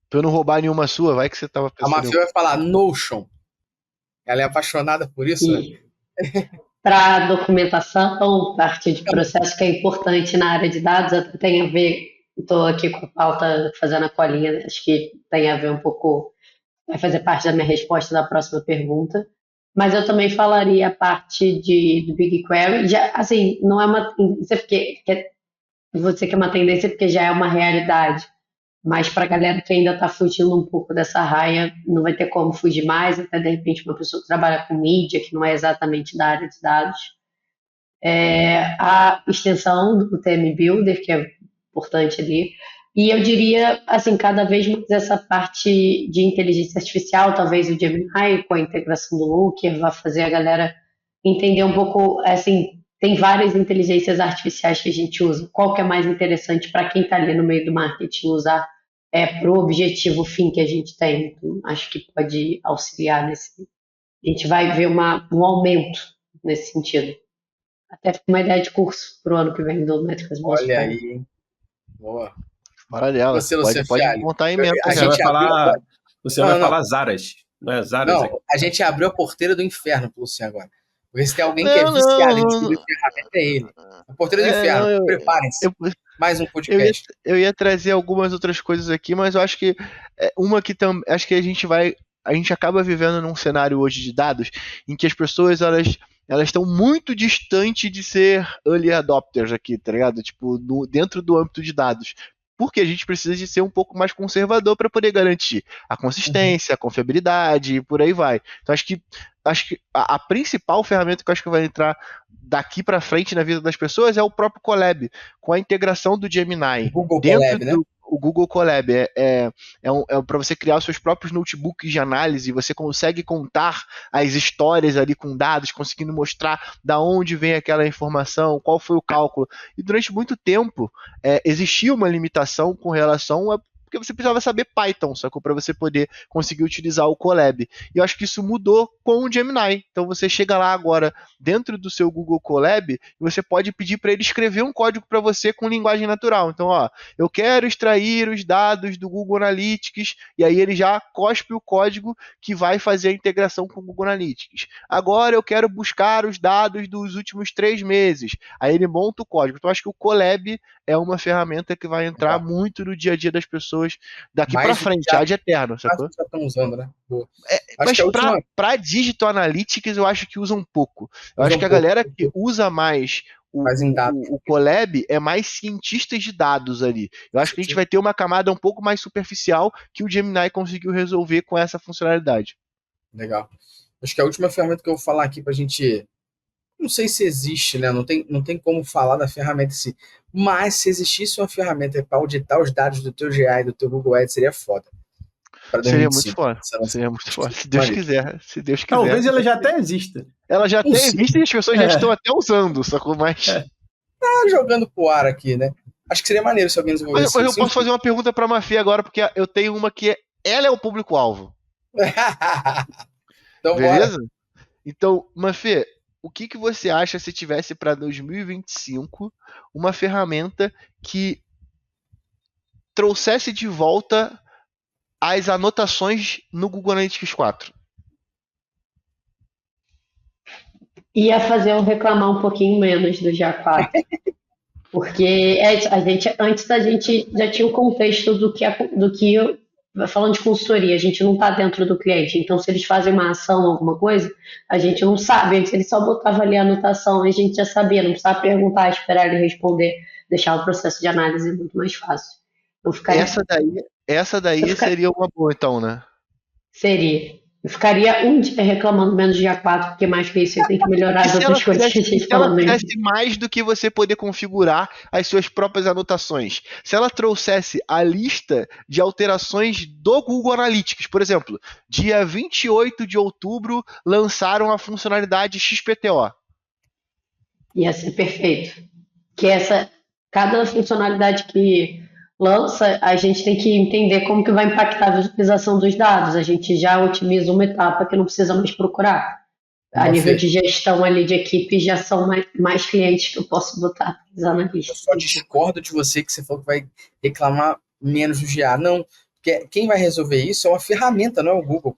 A: Pra eu não roubar nenhuma sua, vai que você tava pensando.
B: A Mafia vai falar Notion. Ela é apaixonada por isso, né?
C: Para documentação, parte de processo que é importante na área de dados, até tem a ver, estou aqui com a pauta fazendo a colinha, acho que tem a ver um pouco, vai fazer parte da minha resposta da próxima pergunta, mas eu também falaria a parte do BigQuery, já, assim, não é uma tendência, porque você que é uma tendência porque já é uma realidade, mas para a galera que ainda está fugindo um pouco dessa raia, não vai ter como fugir mais, até de repente uma pessoa que trabalha com mídia, que não é exatamente da área de dados. A extensão do TM Builder, que é importante ali. E eu diria, assim, cada vez mais essa parte de inteligência artificial, talvez o Gemini, com a integração do Looker, vai fazer a galera entender um pouco, assim, tem várias inteligências artificiais que a gente usa. Qual que é mais interessante para quem está ali no meio do marketing usar para o objetivo fim que a gente tem? Então, acho que pode auxiliar nesse. A gente vai ver um aumento nesse sentido. Até uma ideia de curso para o ano que vem do Métricas Boas.
B: Olha aí. Boa.
A: Fala dela. Pode montar a emenda.
D: Você vai falar Zaras. Não é Zaras?
B: Não, a gente abriu a porteira do inferno pro Luciano agora. Porque se tem alguém que é viciado em descobrir ferramenta, é ele. A porteira do inferno. Preparem-se. Mais um podcast.
A: Eu ia trazer algumas outras coisas aqui, mas eu acho que uma que também. Acho que a gente acaba vivendo num cenário hoje de dados em que as pessoas elas estão muito distantes de ser early adopters aqui, tá ligado? Tipo, dentro do âmbito de dados. Porque a gente precisa de ser um pouco mais conservador para poder garantir a consistência, a confiabilidade e por aí vai. Então acho que a principal ferramenta que eu acho que vai entrar daqui para frente na vida das pessoas é o próprio Colab, com a integração do Gemini.
B: Google Colab, né?
A: o Google Colab é para você criar os seus próprios notebooks de análise, você consegue contar as histórias ali com dados, conseguindo mostrar da onde vem aquela informação, qual foi o cálculo. E durante muito tempo existia uma limitação com relação a porque você precisava saber Python, sacou? Para você poder conseguir utilizar o Colab. E eu acho que isso mudou com o Gemini. Então você chega lá agora dentro do seu Google Colab e você pode pedir para ele escrever um código para você com linguagem natural. Então, eu quero extrair os dados do Google Analytics e aí ele já cospe o código que vai fazer a integração com o Google Analytics. Agora eu quero buscar os dados dos últimos 3 meses. Aí ele monta o código. Então acho que o Colab é uma ferramenta que vai entrar muito no dia a dia das pessoas daqui para frente, ad eterno, sacou?
B: Já estão usando, né?
A: Mas para Digital Analytics eu acho que usa um pouco. Eu acho que a galera que usa mais o Colab é mais cientistas de dados ali. Eu acho que a gente vai ter uma camada um pouco mais superficial que o Gemini conseguiu resolver com essa funcionalidade.
B: Legal. Acho que a última ferramenta que eu vou falar aqui pra gente... Não sei se existe, né? Não tem como falar da ferramenta em si. Mas se existisse uma ferramenta para auditar os dados do teu GA e do teu Google Ads, seria foda.
A: Seria muito foda. Seria muito foda. Se Deus quiser. Se Deus quiser.
D: Talvez ela já até exista.
A: Ela já até existe e as pessoas já estão até usando, sacou? Mas...
B: Tá jogando pro ar aqui, né? Acho que seria maneiro se alguém desenvolvesse.
A: Mas eu posso fazer uma pergunta pra Mafia agora, porque eu tenho uma que ela é o público-alvo.
B: Então,
A: beleza? Bora. Então, Mafia, o que você acha se tivesse para 2025 uma ferramenta que trouxesse de volta as anotações no Google Analytics 4?
C: Ia fazer eu reclamar um pouquinho menos do GA4. Porque antes a gente já tinha o contexto do que falando de consultoria, a gente não está dentro do cliente, então se eles fazem uma ação, alguma coisa, a gente não sabe, antes ele só botava ali a anotação, a gente já sabia, não precisava perguntar, esperar ele responder, deixar o processo de análise muito mais fácil. Então,
A: essa daí seria uma boa então, né?
C: Seria. Eu ficaria um dia reclamando menos de GA4, porque mais que isso eu tenho que melhorar as outras coisas que a gente falou mesmo.
A: Se ela fizesse mais do que você poder configurar as suas próprias anotações, se ela trouxesse a lista de alterações do Google Analytics, por exemplo, dia 28 de outubro lançaram a funcionalidade XPTO.
C: Ia ser perfeito. Que cada funcionalidade que lança, a gente tem que entender como que vai impactar a visualização dos dados. A gente já otimiza uma etapa que não precisa mais procurar. A nível de gestão ali de equipe, já são mais clientes que eu posso botar na lista.
B: Eu só discordo de você que você falou que vai reclamar menos do GA. Não, porque quem vai resolver isso é uma ferramenta, não é o Google.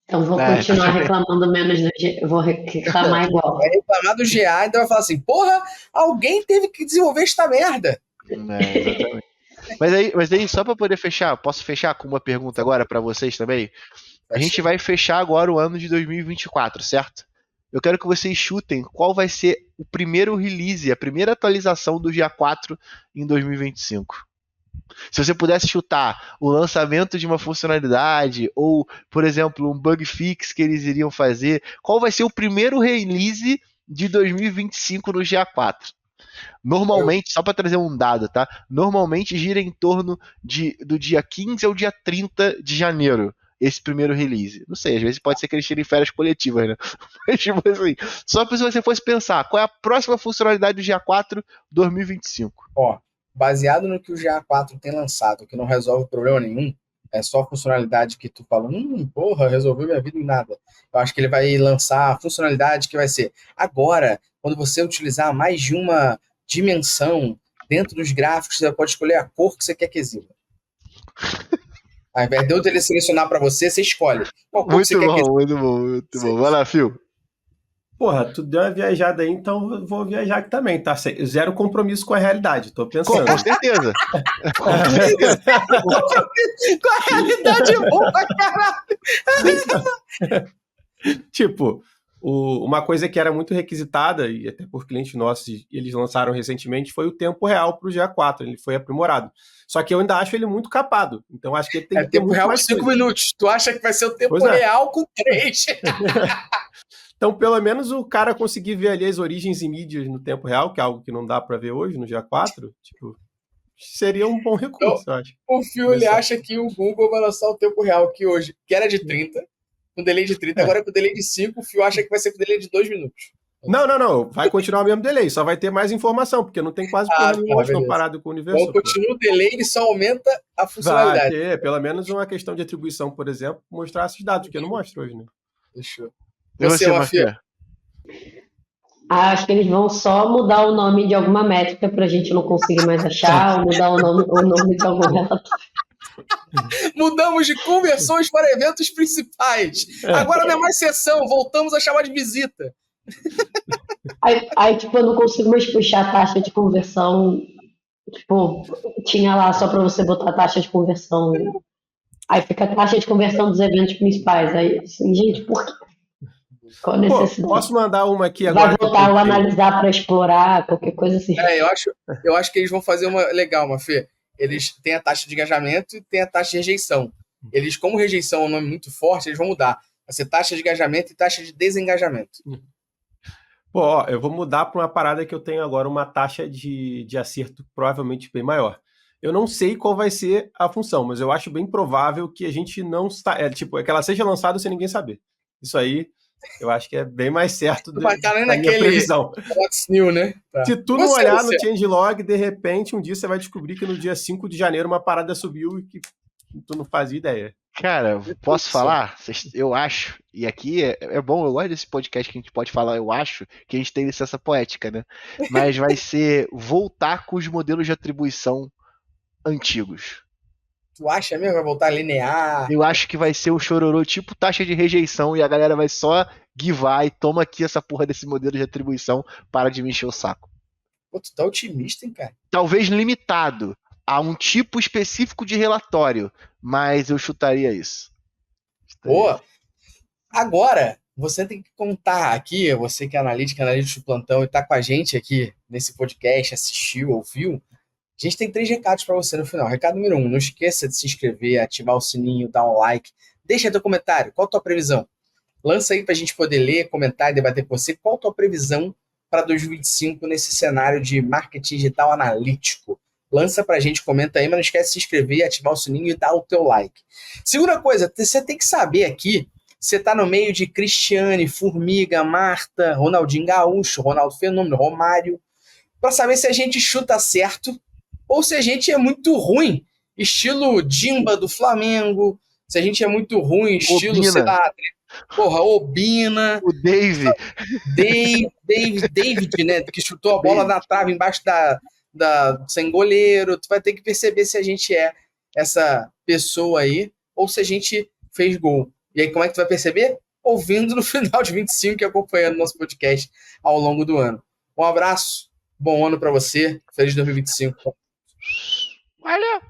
C: Então vou continuar reclamando menos do GA. Vou reclamar igual.
B: Vai reclamar do GA, então vai falar assim, porra, alguém teve que desenvolver esta merda.
A: Exatamente. Mas aí, só para poder fechar, posso fechar com uma pergunta agora para vocês também? A gente vai fechar agora o ano de 2024, certo? Eu quero que vocês chutem qual vai ser o primeiro release, a primeira atualização do GA4 em 2025. Se você pudesse chutar o lançamento de uma funcionalidade ou, por exemplo, um bug fix que eles iriam fazer, qual vai ser o primeiro release de 2025 no GA4? Normalmente, só para trazer um dado, tá? Normalmente gira em torno do dia 15 ao dia 30 de janeiro, esse primeiro release. Não sei, às vezes pode ser que eles tirem férias coletivas, né? Mas, tipo assim, só se você fosse pensar, qual é a próxima funcionalidade do GA4 2025?
B: Ó, baseado no que o GA4 tem lançado, que não resolve problema nenhum, é só a funcionalidade que tu fala, porra, resolveu minha vida em nada. Eu acho que ele vai lançar a funcionalidade que vai ser, agora, quando você utilizar mais de uma dimensão dentro dos gráficos, você pode escolher a cor que você quer que exiba. Ao invés de ele selecionar para você, você escolhe. Qual cor
A: muito
B: você
A: bom,
B: quer que exiba.
A: muito bom, muito bom. Vai lá, Phil.
D: Porra, tu deu uma viajada aí, então eu vou viajar aqui também, tá? Zero compromisso com a realidade, tô pensando.
A: Com certeza. Com certeza.
B: Com a realidade boa, caralho.
D: Tipo, uma coisa que era muito requisitada, e até por clientes nossos, eles lançaram recentemente, foi o tempo real pro GA4, ele foi aprimorado. Só que eu ainda acho ele muito capado, então acho que ele tem que ter
B: tempo real com 5 minutos. Tu acha que vai ser o tempo real com 3?
D: Então, pelo menos o cara conseguir ver ali as origens e mídias no tempo real, que é algo que não dá para ver hoje no GA4, tipo, seria um bom recurso, eu acho.
B: O Fio, ele acha que o Google vai lançar o tempo real, que hoje, que era de 30, com delay de 30, agora é com delay de 5, o Fio acha que vai ser com delay de 2 minutos.
D: Não. Vai continuar o mesmo delay, só vai ter mais informação, porque não tem quase porra nenhuma comparado com o universo.
B: Então continua o delay, ele só aumenta a funcionalidade.
D: Vai ter, pelo menos uma questão de atribuição, por exemplo, mostrar esses dados, porque não mostra hoje, né?
B: Fechou.
A: Você, Mafia?
C: Acho que eles vão só mudar o nome de alguma métrica pra gente não conseguir mais achar, ou mudar o nome de algum relatório.
B: Mudamos de conversões para eventos principais. Agora não é mais sessão, voltamos a chamar de visita.
C: Aí, tipo, eu não consigo mais puxar a taxa de conversão. Tipo, tinha lá só pra você botar a taxa de conversão. Aí fica a taxa de conversão dos eventos principais. Aí, assim, gente, por quê? Qual a necessidade?
D: Posso mandar uma aqui agora?
C: Vai voltar ou analisar para explorar, qualquer coisa assim.
B: Eu acho que eles vão fazer uma legal, Mafê. Eles têm a taxa de engajamento e têm a taxa de rejeição. Eles, como rejeição é um nome muito forte, eles vão mudar. Vai ser taxa de engajamento e taxa de desengajamento.
D: Pô, eu vou mudar para uma parada que eu tenho agora uma taxa de acerto provavelmente bem maior. Eu não sei qual vai ser a função, mas eu acho bem provável que a gente não está... que ela seja lançada sem ninguém saber. Isso aí, eu acho que é bem mais certo da minha previsão.
B: What's new, né? Tá.
D: Se tu não olhar no changelog, de repente, um dia você vai descobrir que no dia 5 de janeiro uma parada subiu e que tu não fazia ideia.
A: Cara, posso falar? Eu acho, e aqui é bom, eu gosto desse podcast que a gente pode falar, eu acho, que a gente tem licença poética, né? Mas vai ser voltar com os modelos de atribuição antigos.
B: Tu acha mesmo que vai voltar linear?
A: Eu acho que vai ser um chororô tipo taxa de rejeição e a galera vai só givar e toma aqui essa porra desse modelo de atribuição, para de me encher o saco.
B: Pô, tu tá otimista, hein, cara?
A: Talvez limitado a um tipo específico de relatório, mas eu chutaria isso.
B: Pô, agora você tem que contar aqui, você que é analítico do plantão e tá com a gente aqui nesse podcast, assistiu, ouviu, a gente tem 3 recados para você no final. Recado número 1, não esqueça de se inscrever, ativar o sininho, dar um like, deixa teu comentário, qual a tua previsão? Lança aí pra gente poder ler, comentar e debater com você, qual a tua previsão para 2025 nesse cenário de marketing digital analítico? Lança pra gente, comenta aí, mas não esquece de se inscrever, ativar o sininho e dar o teu like. Segunda coisa, você tem que saber aqui, você tá no meio de Cristiane, Formiga, Marta, Ronaldinho Gaúcho, Ronaldo Fenômeno, Romário, para saber se a gente chuta certo ou se a gente é muito ruim, estilo Dimba do Flamengo, se a gente é muito ruim, estilo,
A: Obina.
B: sei lá, Obina.
A: O
B: David, né, que chutou a bola na trave embaixo sem goleiro. Tu vai ter que perceber se a gente é essa pessoa aí ou se a gente fez gol. E aí como é que tu vai perceber? Ouvindo no final de 25 e acompanhando nosso podcast ao longo do ano. Um abraço, bom ano para você, feliz 2025.
A: Valeu!